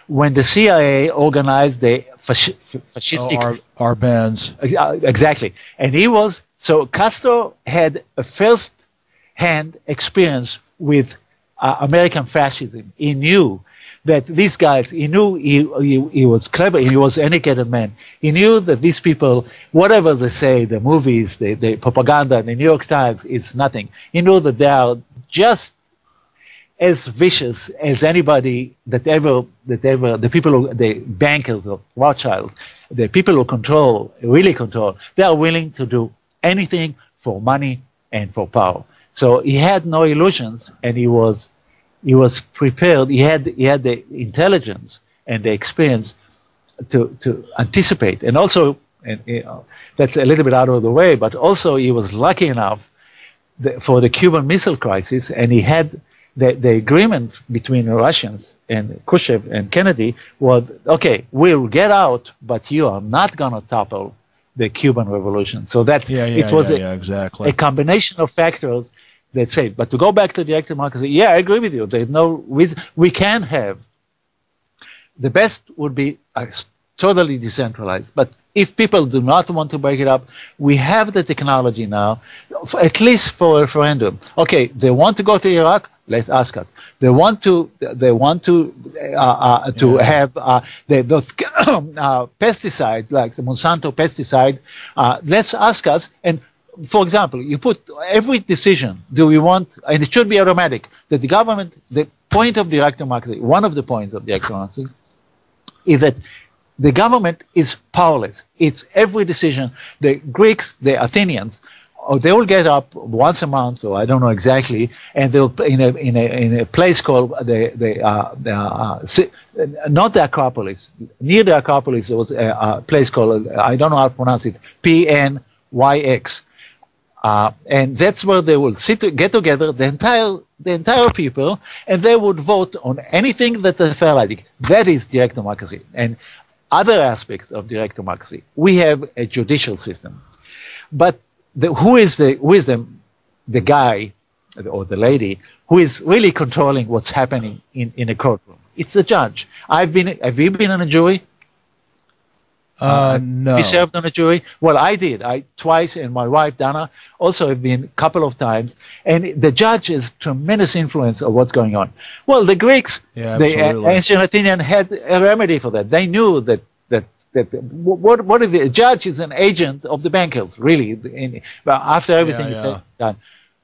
when the CIA organized the fascistic Arbenz. Exactly. And so Castro had a first-hand experience with American fascism. He knew that these guys, he knew he was clever, he was an educated man. He knew that these people, whatever they say, the movies, the propaganda, the New York Times, it's nothing. He knew that they are just as vicious as anybody the people, the bankers of Rothschild, the people who really control, they are willing to do anything for money and for power. So he had no illusions, and he was prepared. He had the intelligence and the experience to anticipate, and also, that's a little bit out of the way, but also he was lucky enough for the Cuban Missile Crisis, and he had the agreement between the Russians and Khrushchev and Kennedy was, okay, we'll get out, but you are not going to topple the Cuban Revolution. So that it was exactly a combination of factors that say. But to go back to direct democracy, I agree with you. There's no reason we can have. The best would be totally decentralized. But if people do not want to break it up, we have the technology now, at least for a referendum. Okay, they want to go to Iraq. Let's ask us. They want to have those pesticides, like the Monsanto pesticide. Let's ask us. And for example, you put every decision. Do we want? And it should be automatic. That the government, the point of direct democracy, one of the points of direct democracy, is that the government is powerless. It's every decision. The Greeks, the Athenians, they will get up once a month, or I don't know exactly, and they'll in a place called not the Acropolis. Near the Acropolis, there was a place called, I don't know how to pronounce it, PNYX, and that's where they will get together, the entire people, and they would vote on anything that they felt like. That is direct democracy. And other aspects of direct democracy, we have a judicial system, but who is the guy or the lady who is really controlling what's happening in a courtroom? It's the judge. Have you been on a jury? No. Have you served on a jury? Well, I did. Twice, and my wife Dana also have been a couple of times. And the judge has tremendous influence of what's going on. Well, the Greeks, the ancient Athenian, had a remedy for that. They knew that what is the judge is an agent of the bankers, really. After everything is said and done,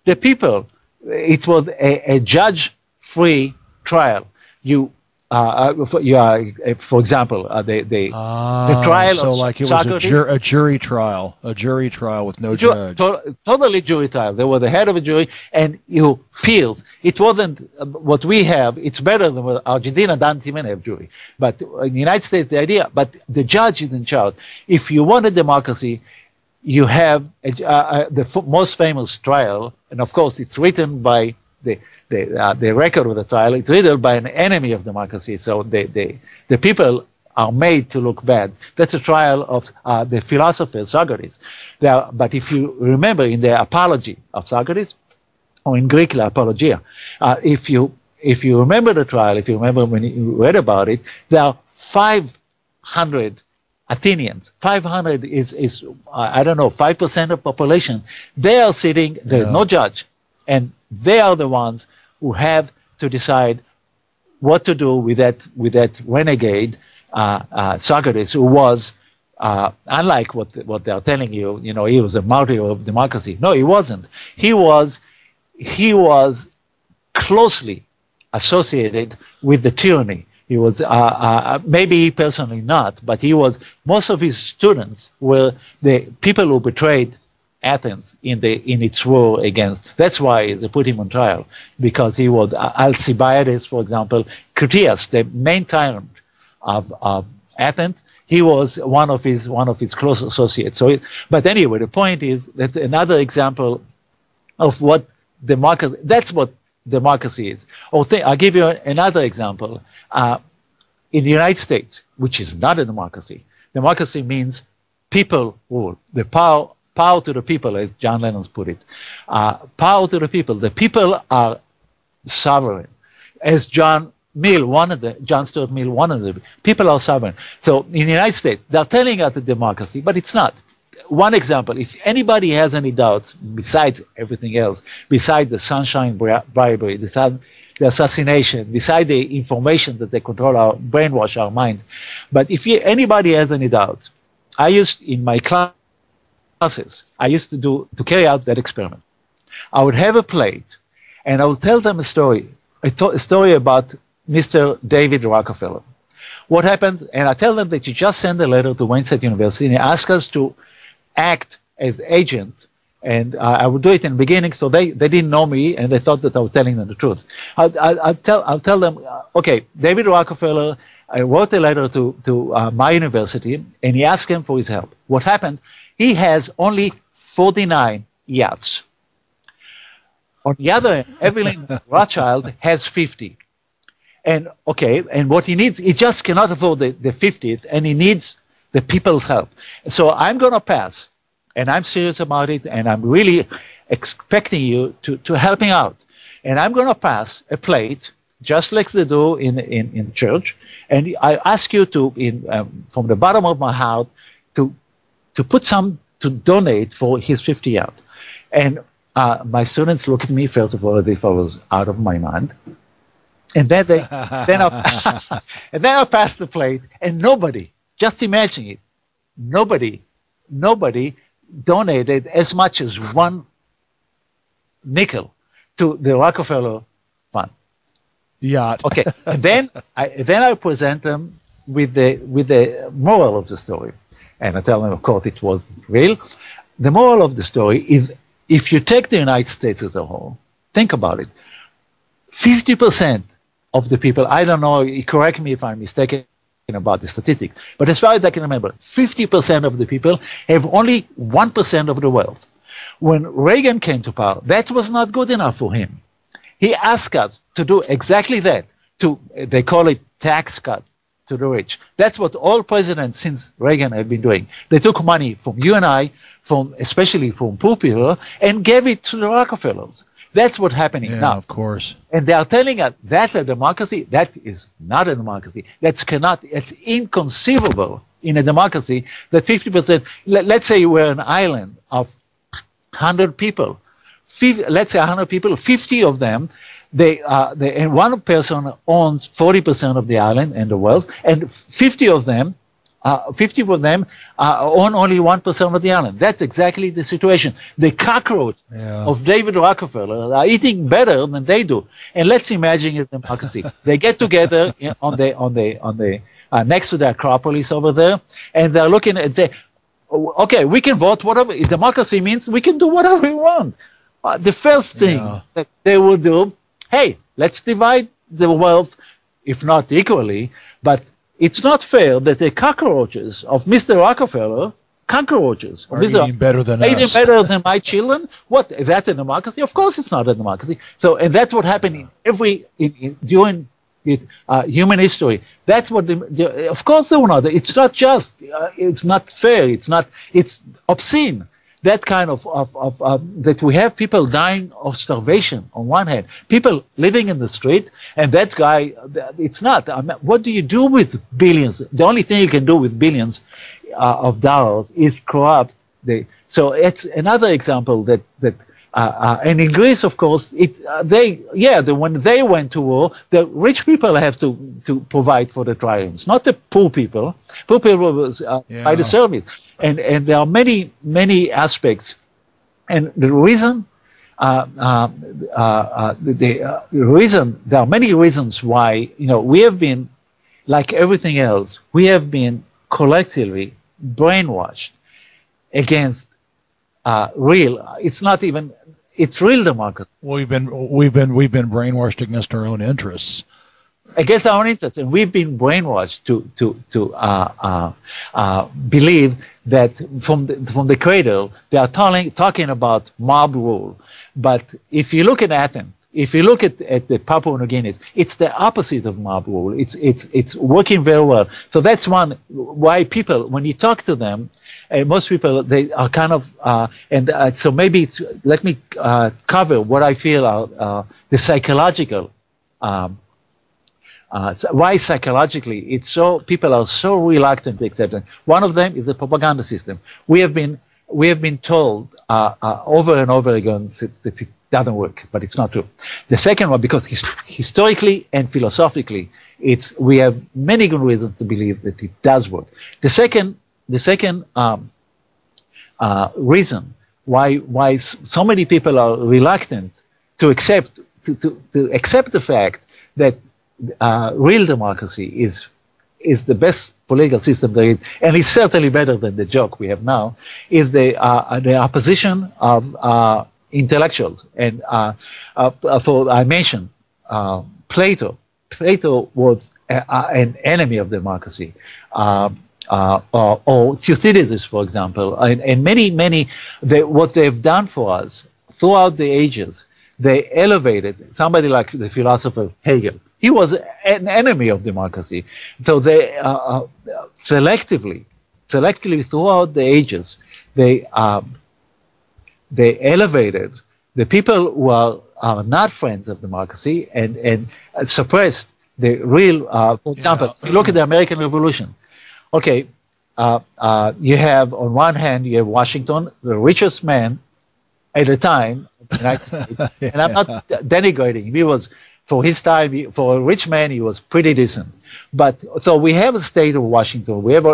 the people, it was a judge-free trial. for example, the trial so of like it was Socrates, a jury trial with no judge. totally jury trial. They were the head of a jury, and you appealed. It wasn't what we have. It's better than what Argentina doesn't even have jury. But in the United States, the idea, but the judge is in charge. If you want a democracy, you have the most famous trial, and of course it's written by the record of the trial. It's written by an enemy of democracy, so the people are made to look bad. That's a trial of the philosopher Socrates. But if you remember in the Apology of Socrates, or in Greek, La Apologia, if you remember the trial, if you remember when you read about it, there are 500 Athenians. 500 is I don't know, 5% of population. They are sitting, there's no judge, and they are the ones who have to decide what to do with that renegade Socrates, who was unlike what they are telling you. He was a martyr of democracy. No, he wasn't. He was closely associated with the tyranny. He was maybe personally not, but he was. Most of his students were the people who betrayed Athens in its war against. That's why they put him on trial, because he was Alcibiades, for example, Critias, the main tyrant of Athens. He was one of his close associates. But anyway, the point is that another example of what democracy. That's what democracy is. I'll give you another example. In the United States, which is not a democracy, democracy means people rule. The power to the people, as John Lennon put it. Power to the people. The people are sovereign. As John Stuart Mill wanted them. People are sovereign. So in the United States, they're telling us a democracy, but it's not. One example, if anybody has any doubts, besides everything else, besides the sunshine bribery, the assassination, besides the information that they control brainwash our minds, but if anybody has any doubts, in my classes, I used to carry out that experiment. I would have a plate, and I would tell them a story about Mr. David Rockefeller. What happened, and I tell them that you just send a letter to Wayne State University and ask us to act as agent, and I would do it in the beginning, so they didn't know me, and they thought that I was telling them the truth. I'll tell them, okay, David Rockefeller, I wrote a letter to my university, and he asked him for his help. What happened? He has only 49 yachts. On the other hand, Evelyn Rothschild has 50. And what he needs, he just cannot afford the 50th, and he needs the people's help. So I'm going to pass, and I'm serious about it, and I'm really expecting you to help me out. And I'm going to pass a plate, just like they do in church, and I ask you to, from the bottom of my heart, to put some, to donate for his 50 yacht. And my students look at me, first of all, as if I was out of my mind. And then I pass the plate, and nobody, just imagine it, nobody donated as much as one nickel to the Rockefeller Fund. Yacht. Okay, and then I present them with the moral of the story, and I tell them, of course, it was real. The moral of the story is, if you take the United States as a whole, think about it. 50% of the people, I don't know, correct me if I'm mistaken about the statistics, but as far as I can remember, 50% of the people have only 1% of the wealth. When Reagan came to power, that was not good enough for him. He asked us to do exactly that. They call it tax cut to the rich. That's what all presidents since Reagan have been doing. They took money from you and I, especially from poor people, and gave it to the Rockefellers. That's what's happening now. Of course. And they are telling us that's a democracy. That is not a democracy. It's inconceivable in a democracy that 50%, let's say we're an island of 100 people. Let's say 100 people, 50 of them, and one person owns 40% of the island and the wealth, and 50 of them 50 of them own only 1% of the island. That's exactly the situation. The cockroach of David Rockefeller are eating better than they do. And let's imagine a democracy. They get together on the next to the Acropolis over there, and they're looking at okay, we can vote whatever. If democracy means we can do whatever we want. The first thing that they will do, hey, let's divide the wealth, if not equally, but it's not fair that the cockroaches of Mr. Rockefeller, are eating better than us. Eating better than my children? What, is that a democracy? Of course it's not a democracy. So, and that's what happened in every, during human history. That's what, of course they were not. It's not just, it's not fair, it's obscene. That kind of that we have people dying of starvation on one hand, people living in the street, and that guy, it's not. I mean, what do you do with billions? The only thing you can do with billions of dollars is corrupt. So it's another example that and in Greece, of course, when they went to war, the rich people have to provide for the triumphs, not the poor people. Poor people was by the service, and there are many aspects, and the reason. There are many reasons why we have been, like everything else, we have been collectively brainwashed against it's real democracy. We've been brainwashed against our own interests. Against our own interests, and we've been brainwashed to believe that from the cradle they are talking about mob rule. But if you look at Athens, if you look at the Papua New Guinea, it's the opposite of mob rule. It's working very well. So that's why people, when you talk to them, most people, they are kind of, so maybe let me cover what I feel are the psychological, why psychologically people are so reluctant to accept it. One of them is the propaganda system. We have been told over and over again that it doesn't work, but it's not true. The second one, because historically and philosophically, we have many good reasons to believe that it does work. The second reason why so many people are reluctant to accept the fact that real democracy is the best political system there is, and it's certainly better than the joke we have now, is the opposition of intellectuals. And I mentioned Plato. Plato was an enemy of democracy. Or Thucydides, for example, and many, what they've done for us throughout the ages, they elevated somebody like the philosopher Hegel. He was an enemy of democracy. So they selectively throughout the ages, they elevated the people who are not friends of democracy and suppressed the real. For example, look at the American Revolution. Okay, you have on one hand you have Washington, the richest man at the time of the United States, and I'm not denigrating him. He was, for his time, for a rich man, he was pretty decent. But so we have a state of Washington. We have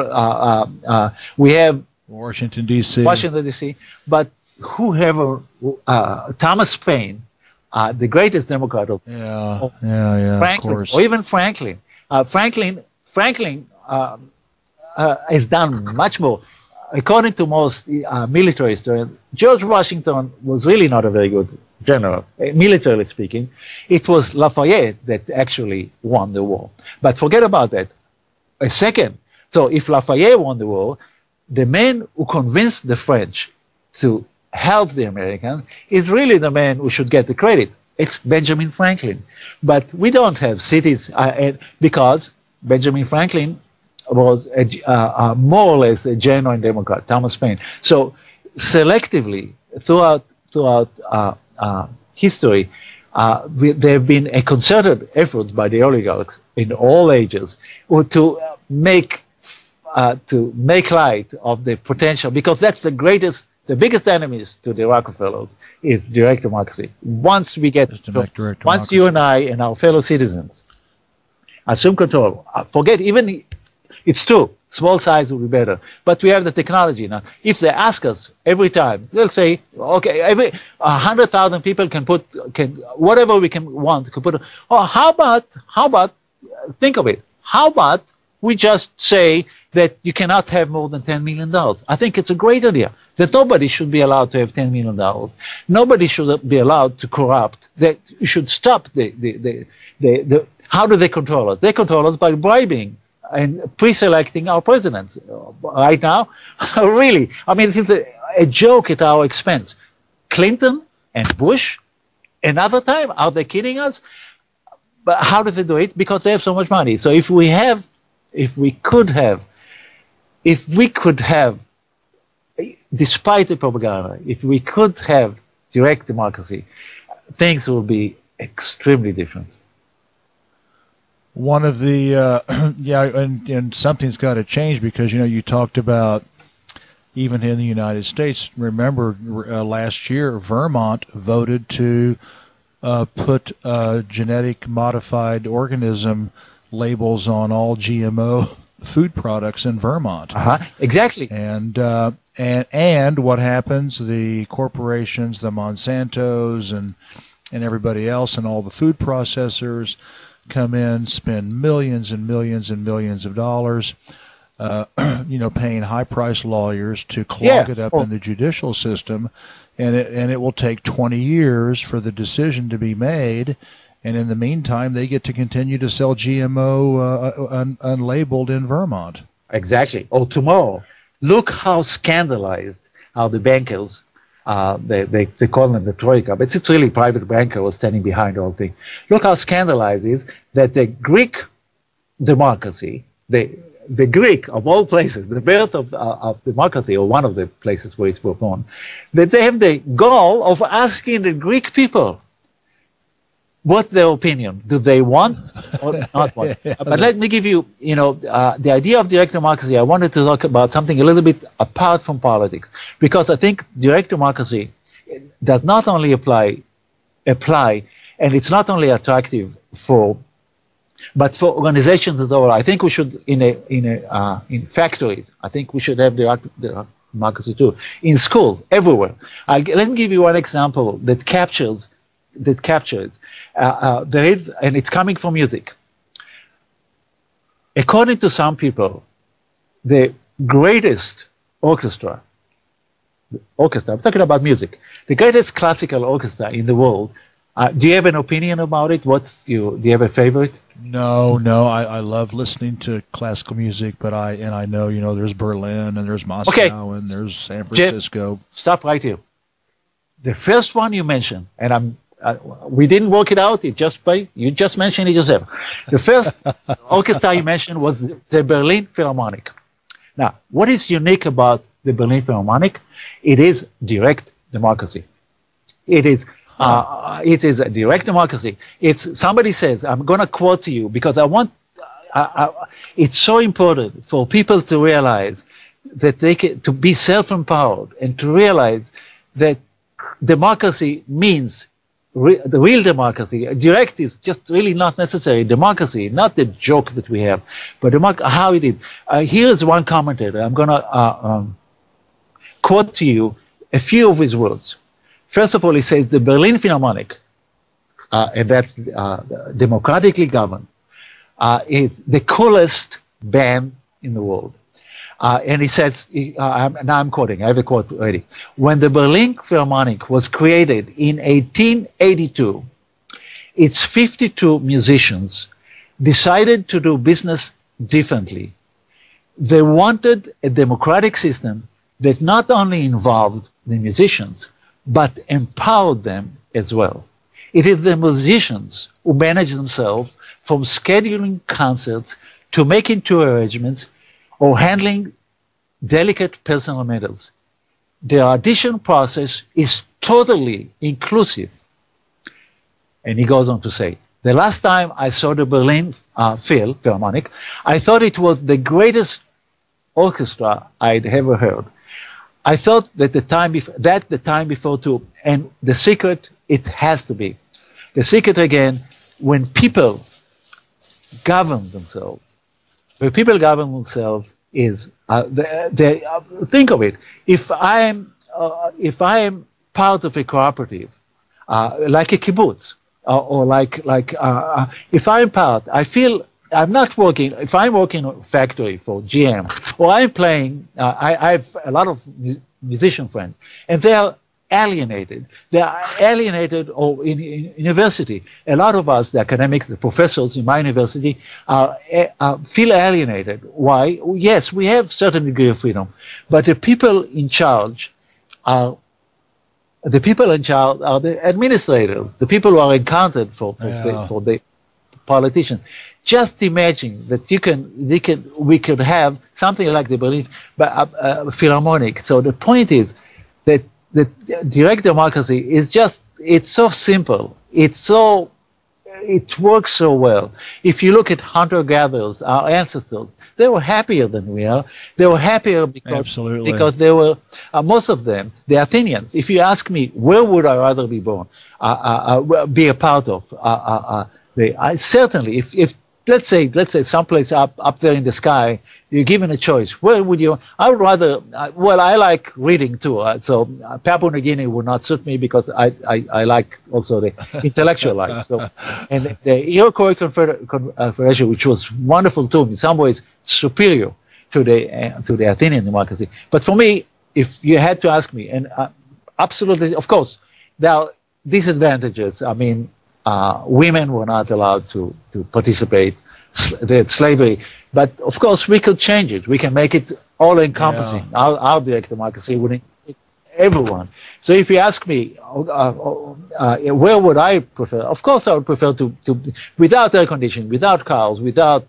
Washington D.C. Washington D.C. But whoever Thomas Paine, the greatest Democrat of Franklin, of course, or even Franklin. Franklin has done much more. According to most military historians, George Washington was really not a very good general, militarily speaking. It was Lafayette that actually won the war. But forget about that. So if Lafayette won the war, the man who convinced the French to help the Americans is really the man who should get the credit. It's Benjamin Franklin. But we don't have cities, because Benjamin Franklin was more or less a genuine Democrat, Thomas Paine. So selectively, throughout history, there have been a concerted effort by the oligarchs in all ages to make light of the potential, because that's the biggest enemies to the Rockefellers is direct democracy. Once we get, once you and I and our fellow citizens assume control, forget even. It's true. Small size would be better. But we have the technology now. If they ask us every time, they'll say, okay, every 100,000 people can whatever we can put. Oh, how about, think of it. How about we just say that you cannot have more than $10 million? I think it's a great idea. That nobody should be allowed to have $10 million. Nobody should be allowed to corrupt. That you should stop how do they control us? They control us by bribing and pre-selecting our presidents. Right now, really, I mean, it's a joke at our expense. Clinton and Bush, another time, are they kidding us? But how do they do it? Because they have so much money. So if we could have, despite the propaganda, if we could have direct democracy, things would be extremely different. One of the and something's got to change, because you talked about even in the United States. Remember last year Vermont voted to put genetic modified organism labels on all GMO food products in Vermont. Exactly. And what happens? The corporations, the Monsantos and everybody else, and all the food processors come in, spend millions and millions and millions of dollars, paying high-priced lawyers to clog it up in the judicial system, and it will take 20 years for the decision to be made, and in the meantime, they get to continue to sell GMO unlabeled in Vermont. Exactly. Or tomorrow, look how scandalized how the bankers. They call them the Troika, but it's really private banker was standing behind the whole thing. Look how scandalized it is that the Greek democracy, the Greek of all places, the birth of democracy, or one of the places where it was born, that they have the goal of asking the Greek people what's their opinion. Do they want or not want? But let me give you, the idea of direct democracy. I wanted to talk about something a little bit apart from politics, because I think direct democracy does not only apply, and it's not only attractive but for organizations as well. I think we should, in factories, I think we should have direct democracy too. In schools, everywhere. Let me give you one example that captures. There is, and it's coming from music. According to some people, the greatest orchestra, I'm talking about music, the greatest classical orchestra in the world. Do you have an opinion about it? Do you have a favorite? No, I love listening to classical music, but I know, there's Berlin and there's Moscow and there's San Francisco. Jeff, stop right here. The first one you mentioned, and we didn't work it out. You just mentioned it yourself. The first orchestra you mentioned was the Berlin Philharmonic. Now, what is unique about the Berlin Philharmonic? It is direct democracy. It is a direct democracy. Somebody says, I'm going to quote to you because it's so important for people to realize that to be self-empowered and to realize that democracy means the real democracy. Direct is just really not necessary. Democracy, not the joke that we have, but how it is. Here's one commentator. I'm going to quote to you a few of his words. First of all, he says the Berlin Philharmonic, and that's democratically governed, is the coolest band in the world. And he says, now I'm quoting, I have a quote ready. When the Berlin Philharmonic was created in 1882, its 52 musicians decided to do business differently. They wanted a democratic system that not only involved the musicians, but empowered them as well. It is the musicians who manage themselves, from scheduling concerts to making tour arrangements or handling delicate personal matters. The audition process is totally inclusive. And he goes on to say, the last time I saw the Berlin Philharmonic, I thought it was the greatest orchestra I'd ever heard. I thought that the time before too, and the secret, it has to be. The secret again, when people govern themselves, is think of it. If I'm part of a cooperative, like a kibbutz, or if I'm part, I feel I'm not working. If I'm working in a factory for GM, or I'm playing, I have a lot of musician friends, and they are alienated. They are alienated, or in university. A lot of us, the academics, the professors in my university, feel alienated. Why? Yes, we have certain degree of freedom, but the people in charge are the administrators, the people who are accounted for the politicians. Just imagine that we could have something like the Berlin Philharmonic. So the point is that direct democracy is it's so simple. It works so well. If you look at hunter-gatherers, our ancestors, they were happier than we are. They were happier because they were, most of them, the Athenians. If you ask me, where would I rather be born, be a part of? I certainly, if let's say someplace up there in the sky, you're given a choice. Where would you? I would rather. Well, I like reading too. So Papua New Guinea would not suit me because I like also the intellectual life. So, and the Iroquois Confederation, which was wonderful too, in some ways superior to the Athenian democracy. But for me, if you had to ask me, and absolutely, of course, there are disadvantages. I mean, women were not allowed to participate in slavery. But of course, we could change it. We can make it all-encompassing. Yeah. Our direct democracy would include everyone. So if you ask me, where would I prefer? Of course, I would prefer to without air conditioning, without cars, without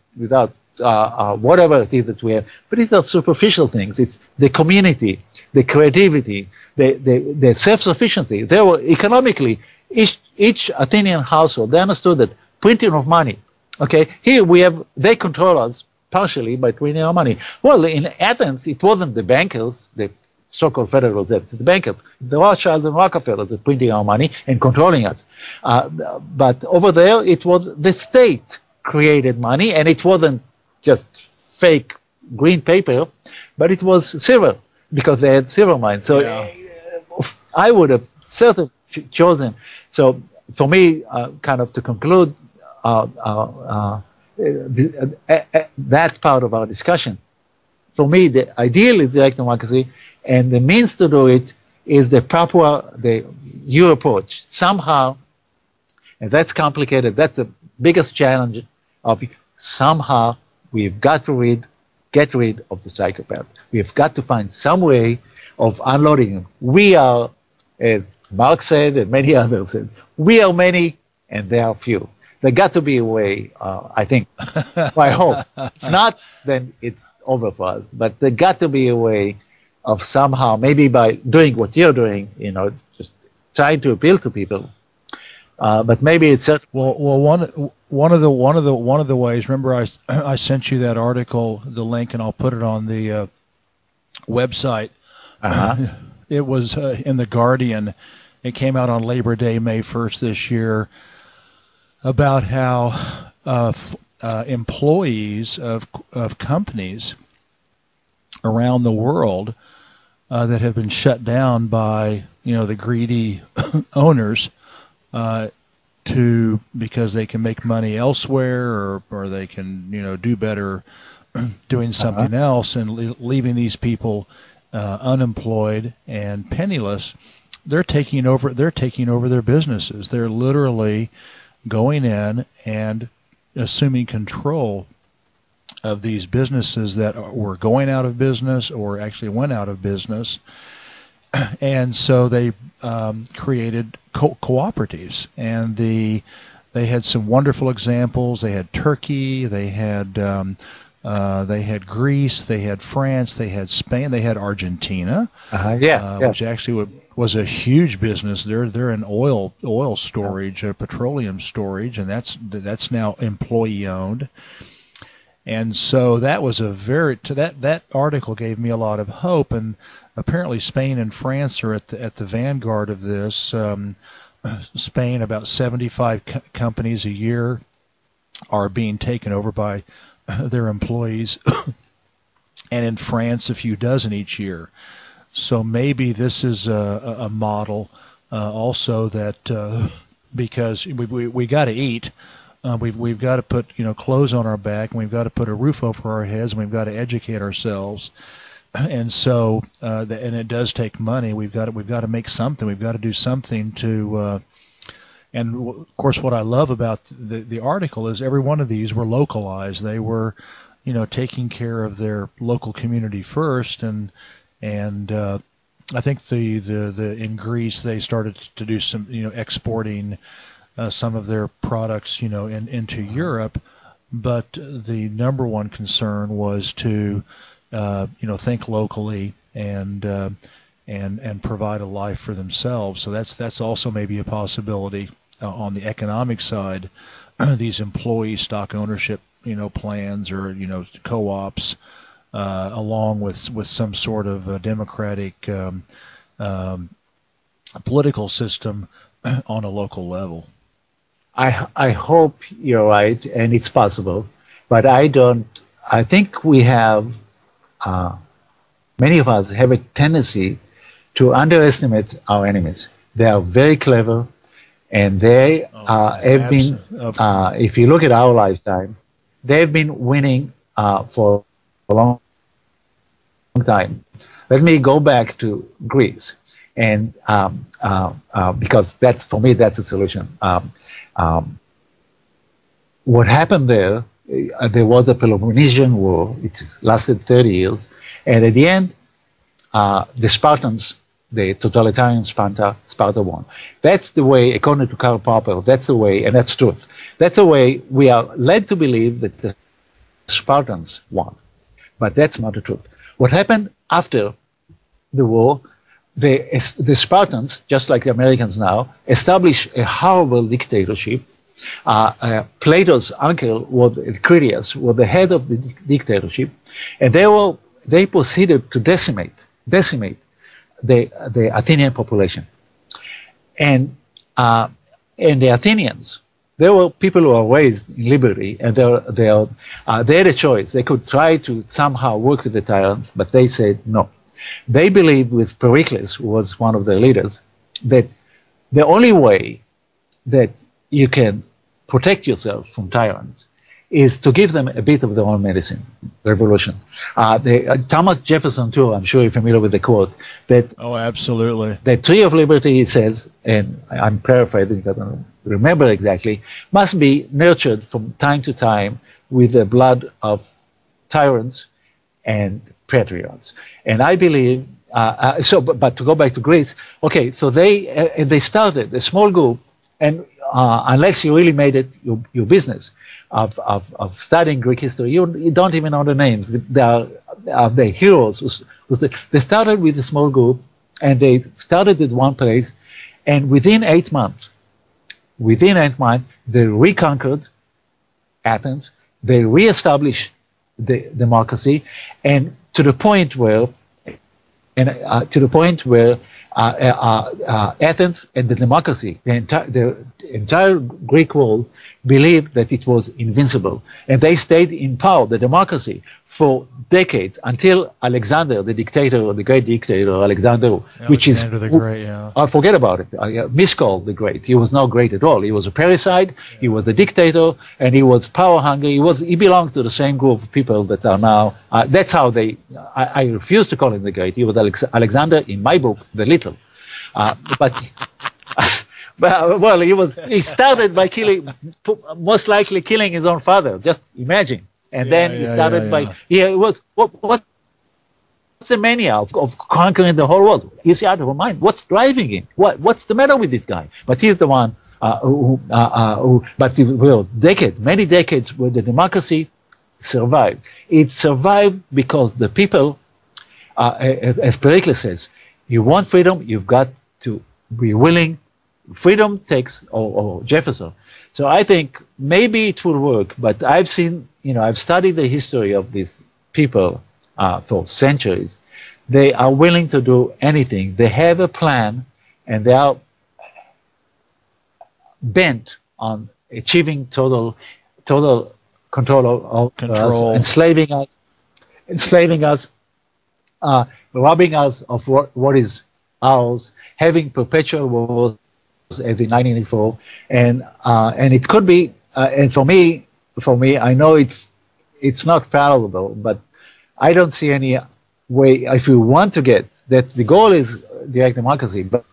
whatever it is that we have. But it's not superficial things. It's the community, the creativity, the self-sufficiency. They were economically. Each Athenian household, they understood that printing of money, okay, here they control us partially by printing our money. Well, in Athens, it wasn't the bankers, the so-called federal debt, the bankers, the Rothschilds and Rockefellers that printing our money and controlling us. But over there, it was the state created money, and it wasn't just fake green paper, but it was silver, because they had silver mines. So I would have certainly chosen. So for me, kind of to conclude that part of our discussion, for me the ideal is direct democracy, and the means to do it is the your approach. Somehow, and that's complicated, that's the biggest challenge of it. Somehow we've got to get rid of the psychopath. We've got to find some way of unloading them. We are, as Marx said, and many others said, we are many and they are few. There got to be a way, I think, I hope. If not, then it's over for us. But there got to be a way of somehow, maybe by doing what you're doing, just trying to appeal to people. But maybe it's one of the ways. Remember, I sent you that article, the link, and I'll put it on the website. It was in the Guardian. It came out on Labor Day, May 1st this year, about how employees of companies around the world that have been shut down by the greedy owners because they can make money elsewhere, or they can do better doing something else, and leaving these people unemployed and penniless. They're taking over their businesses. They're literally going in and assuming control of these businesses that were going out of business or actually went out of business. And so they created cooperatives, and they had some wonderful examples. They had Turkey, they had Greece, they had France, they had Spain, they had Argentina, which actually was a huge business. They're in oil storage, petroleum storage, and that's now employee owned. And so that was that article gave me a lot of hope. And apparently Spain and France are at the vanguard of this. Spain, about 75 companies a year are being taken over by their employees. and in France a few dozen each year. So maybe this is a model also that because we got to eat, we've got to put clothes on our back, and we've got to put a roof over our heads, and we've got to educate ourselves, and so and it does take money. We've got to make something. We've got to do something to. And of course, what I love about the article is every one of these were localized. They were, taking care of their local community first, and I think the in Greece they started to do some exporting some of their products into Europe, but the number one concern was to think locally and provide a life for themselves. So that's also maybe a possibility on the economic side. These employee stock ownership plans or co-ops. Along with some sort of democratic political system on a local level. I hope you're right, and it's possible, but I don't. I think we have many of us have a tendency to underestimate our enemies. They are very clever, and they have been. If you look at our lifetime, they've been winning for a long time. Let me go back to Greece, and because that's for me that's a solution. What happened there? There was the Peloponnesian War. It lasted 30 years, and at the end, the Spartans, the totalitarian Sparta won. That's the way, according to Karl Popper. That's the way, and that's truth. That's the way we are led to believe that the Spartans won, but that's not the truth. What happened after the war, the Spartans, just like the Americans now, established a horrible dictatorship. Plato's uncle, Critias, was the head of the dictatorship, and they proceeded to decimate the Athenian population. And the Athenians, they were people who were raised in liberty, and they had a choice. They could try to somehow work with the tyrants, but they said no. They believed, with Pericles, who was one of their leaders, that the only way that you can protect yourself from tyrants is to give them a bit of their own medicine, revolution. Thomas Jefferson, too, I'm sure you're familiar with the quote, that oh, absolutely. The tree of liberty, it says, and I'm paraphrasing, I don't remember exactly, must be nurtured from time to time with the blood of tyrants and patriots. And I believe, but to go back to Greece, okay, so they started a small group, and unless you really made it your business of studying Greek history, you don't even know the names. They are the heroes. They started with a small group, and they started at one place, and within 8 months, they reconquered Athens. They reestablished the democracy, and to the point where Athens and the democracy, the entire Greek world, believed that it was invincible, and they stayed in power, the democracy, for decades until Alexander, the dictator, the great dictator Alexander, the Great, yeah. Forget about it. Miscalled the Great. He was not great at all. He was a parasite. Yeah. He was a dictator, and he was power hungry. He belonged to the same group of people that are now. That's how they. I refuse to call him the Great. He was Alexander in my book, the Little. But well, he started by most likely killing his own father. Just imagine. And then he started by what's the mania of conquering the whole world? Is he out of his mind? What's driving him? What's the matter with this guy? But he's the one many decades where the democracy survived. It survived because the people, as Pericles says, you want freedom, you've got to be willing. Freedom takes, or Jefferson. So I think maybe it will work, but I've seen, I've studied the history of these people for centuries. They are willing to do anything. They have a plan, and they are bent on achieving total control of us, enslaving us, enslaving us, robbing us of what is ours, having perpetual wars as in 1984, and it could be, and for me, I know it's not palatable, but I don't see any way. If you want to get that, the goal is direct democracy, but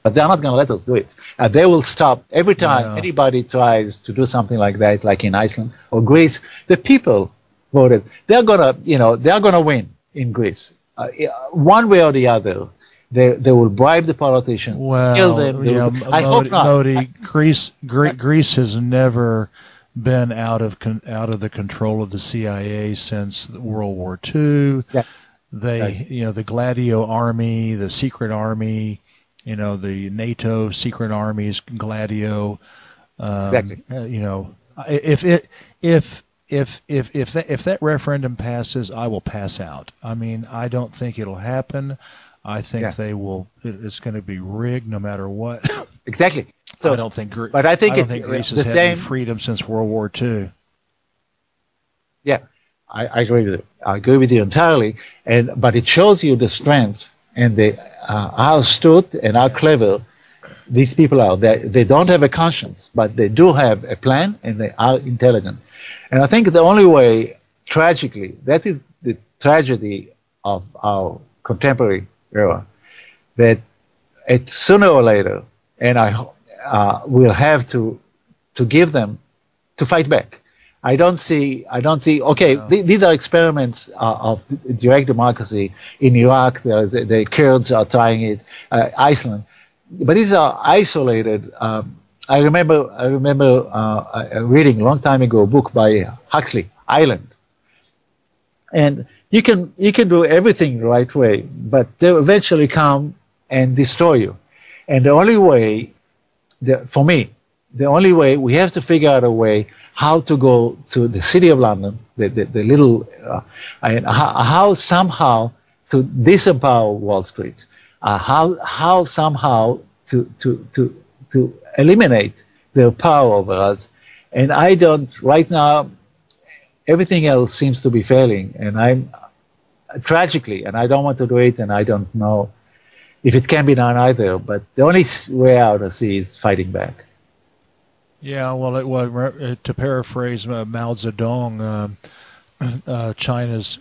they're not going to let us do it. They will stop every time anybody tries to do something like that, like in Iceland or Greece. The people voted. They're gonna win in Greece, one way or the other. They will bribe the politicians, kill them. I hope not. Moti, Greece has never been out of the control of the CIA since World War II. Yeah. The Gladio army, the secret army, the NATO secret armies, Gladio. Exactly. If that referendum passes, I will pass out. I mean, I don't think it'll happen. I think they will. It's going to be rigged no matter what. Exactly. So I don't think. But I think Greece has had any freedom since World War II. Yeah, I agree with you. I agree with you entirely. But it shows you the strength and how astute and how clever these people are. They don't have a conscience, but they do have a plan, and they are intelligent. And I think the only way, tragically, that is the tragedy of our contemporary era, that sooner or later, and we'll have to give them to fight back. I don't see. Okay, these are experiments of direct democracy in Iraq. The Kurds are trying it, Iceland, but these are isolated. I remember reading a long time ago a book by Huxley, Island, and you can do everything the right way, but they'll eventually come and destroy you. And the only way, for me, we have to figure out a way how to go to the City of London, the little, and how somehow to disempower Wall Street, how somehow to eliminate their power over us. And I don't, right now, everything else seems to be failing, and I'm tragically, and I don't want to do it, and I don't know if it can be done either, but the only way out I see is fighting back. Yeah, well, to paraphrase Mao Zedong, China's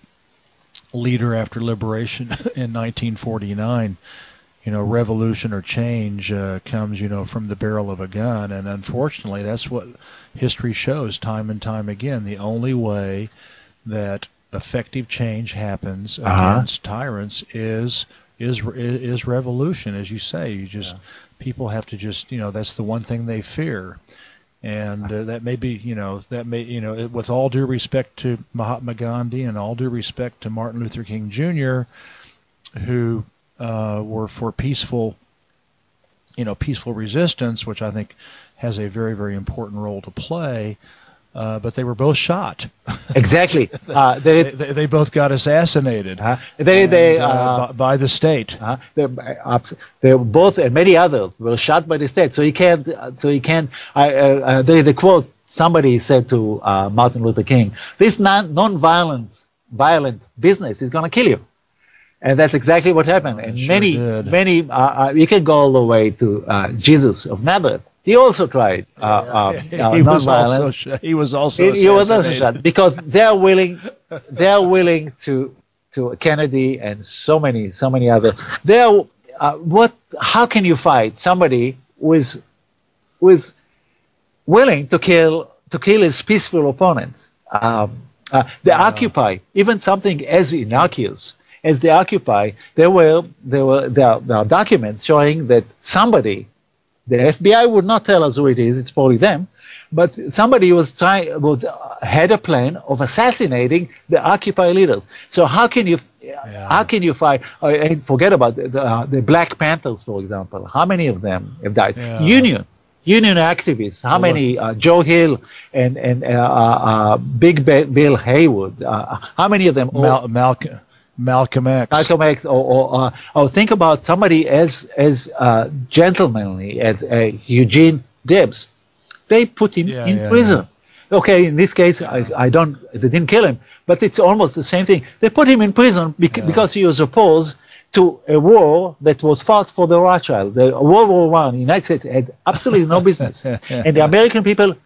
leader after liberation in 1949, revolution or change comes, from the barrel of a gun, and unfortunately, that's what history shows time and time again. The only way that effective change happens against tyrants is revolution, as you say. People have to that's the one thing they fear, and that may be, with all due respect to Mahatma Gandhi and all due respect to Martin Luther King Jr., who were for peaceful resistance, which I think has a very, very important role to play. But they were both shot. Exactly. They both got assassinated by the state. They both, and many others were shot by the state. So you can't. There is a quote somebody said to Martin Luther King: "This non-violent business is going to kill you." And that's exactly what happened. And many, you can go all the way to Jesus of Nazareth. He also tried nonviolence. He was also shot because they're willing to Kennedy and so many others. How can you fight somebody who is willing to kill his peaceful opponents? The Occupy, even something as innocuous as the Occupy, there are documents showing that somebody. The FBI would not tell us who it is. It's probably them, but somebody had a plan of assassinating the Occupy leaders. So how can you fight? And forget about the Black Panthers, for example. How many of them have died? Yeah. Union activists. How many? Joe Hill and Big Bill Haywood. How many of them? Malcolm X. Malcolm X, or think about somebody as gentlemanly as Eugene Debs. They put him in prison. Okay, in this case, I don't. They didn't kill him, but it's almost the same thing. They put him in prison because he was opposed to a war that was fought for the Rothschild. The World War I, the United States had absolutely no business, and the American people,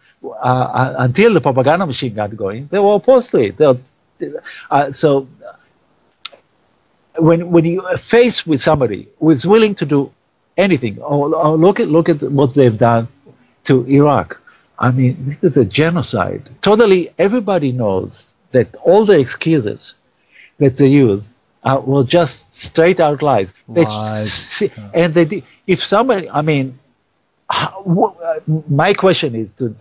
until the propaganda machine got going, they were opposed to it. So when you are faced with somebody who is willing to do anything, or look at what they've done to Iraq. I mean, this is a genocide. Totally, everybody knows that all the excuses that they use were just straight out lies. And if somebody, I mean, my question is to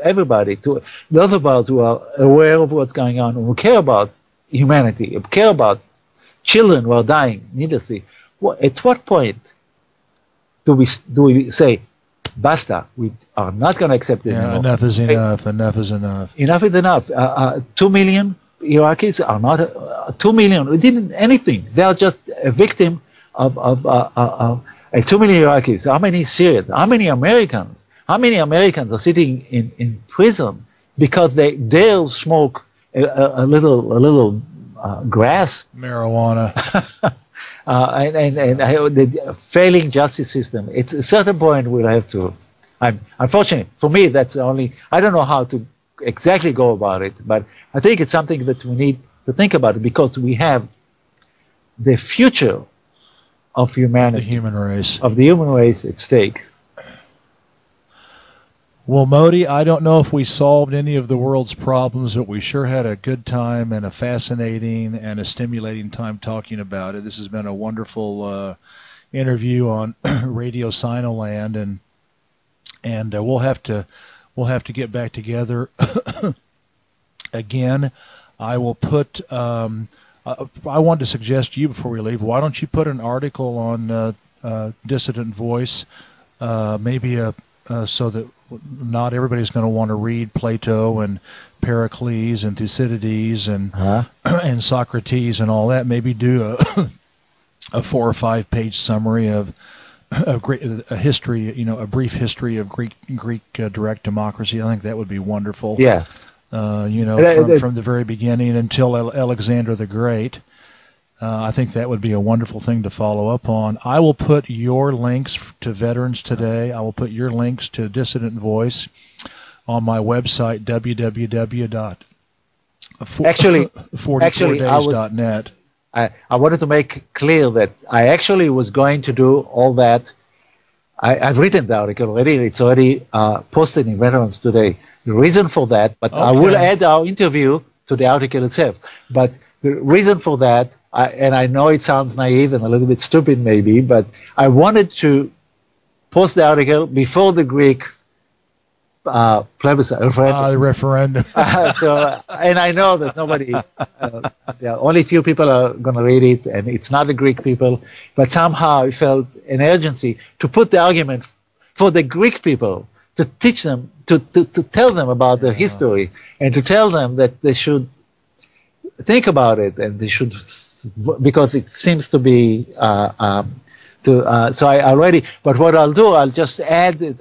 everybody, to those of us who are aware of what's going on, who care about humanity, who care about children who are dying needlessly. At what point do we say, basta, we are not going to accept it anymore? Enough is enough. Enough is enough. Enough is enough. 2 million Iraqis are not 2 million. We didn't anything. They are just a victim of 2 million Iraqis. How many Syrians? How many Americans? How many Americans are sitting in prison because they dare smoke a little grass? Marijuana. And the failing justice system. At a certain point, we'll have to. Unfortunately, for me, that's the only. I don't know how to exactly go about it, but I think it's something that we need to think about because we have the future of humanity, the human race, at stake. Well, Moti, I don't know if we solved any of the world's problems, but we sure had a good time and a fascinating and a stimulating time talking about it. This has been a wonderful interview on Radio Sinoland, and we'll have to get back together again. I will put. I wanted to suggest to you before we leave. Why don't you put an article on Dissident Voice, maybe so that not everybody's going to want to read Plato and Pericles and Thucydides and and Socrates and all that. Maybe do a 4 or 5 page summary of a history, a brief history of Greek direct democracy. I think that would be wonderful. Yeah. From the very beginning until Alexander the Great. I think that would be a wonderful thing to follow up on. I will put your links to Veterans Today. I will put your links to Dissident Voice on my website, www.44days.net. I wanted to make clear that I actually was going to do all that. I've written the article already. It's already posted in Veterans Today. The reason for that, but I will add our interview to the article itself. But the reason for that, and I know it sounds naive and a little bit stupid maybe, but I wanted to post the article before the Greek plebiscite, the referendum. And I know that nobody, only few people are going to read it, and it's not the Greek people, but somehow I felt an urgency to put the argument for the Greek people, to teach them, to tell them about their history, and to tell them that they should think about it, and they should, because it seems to be so I already. But what I'll do, I'll just add the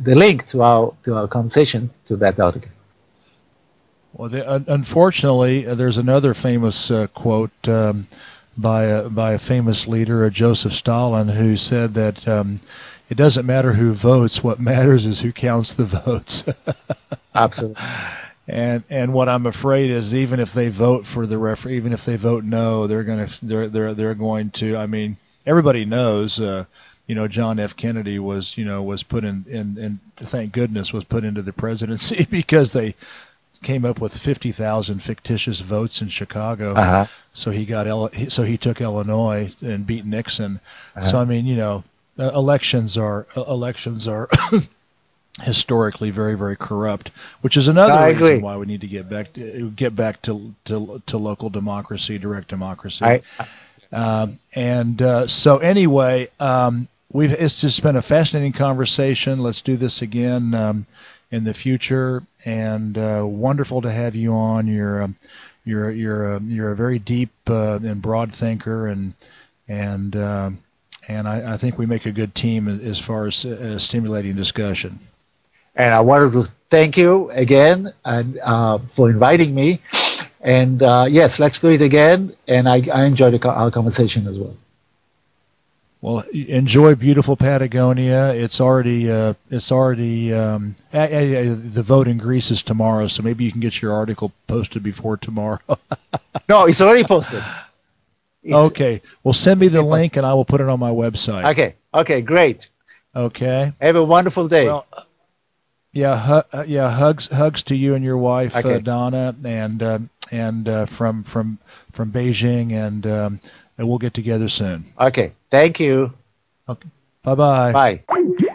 link to our conversation to that article. Well, unfortunately, there's another famous quote by a famous leader, Joseph Stalin, who said that it doesn't matter who votes; what matters is who counts the votes. Absolutely. And what I'm afraid is, even if they vote for the even if they vote no, they're going to. I mean, everybody knows. John F. Kennedy was put in thank goodness was put into the presidency because they came up with 50,000 fictitious votes in Chicago. So he took Illinois and beat Nixon. So I mean, elections are historically very, very corrupt, which is another reason why we need to get back to local democracy, direct democracy. So anyway, it's just been a fascinating conversation. Let's do this again in the future, and wonderful to have you on. You're a very deep and broad thinker, and I think we make a good team as far as stimulating discussion. And I wanted to thank you again and for inviting me. And yes, let's do it again. And I enjoyed our conversation as well. Well, enjoy beautiful Patagonia. It's already the vote in Greece is tomorrow, so maybe you can get your article posted before tomorrow. No, it's already posted. Okay. Well, send me the link and I will put it on my website. Okay. Okay. Great. Okay. Have a wonderful day. Well, yeah. Hugs to you and your wife, Okay. Donna, and from Beijing, and we'll get together soon. Okay. Thank you. Okay. Bye-bye. Bye.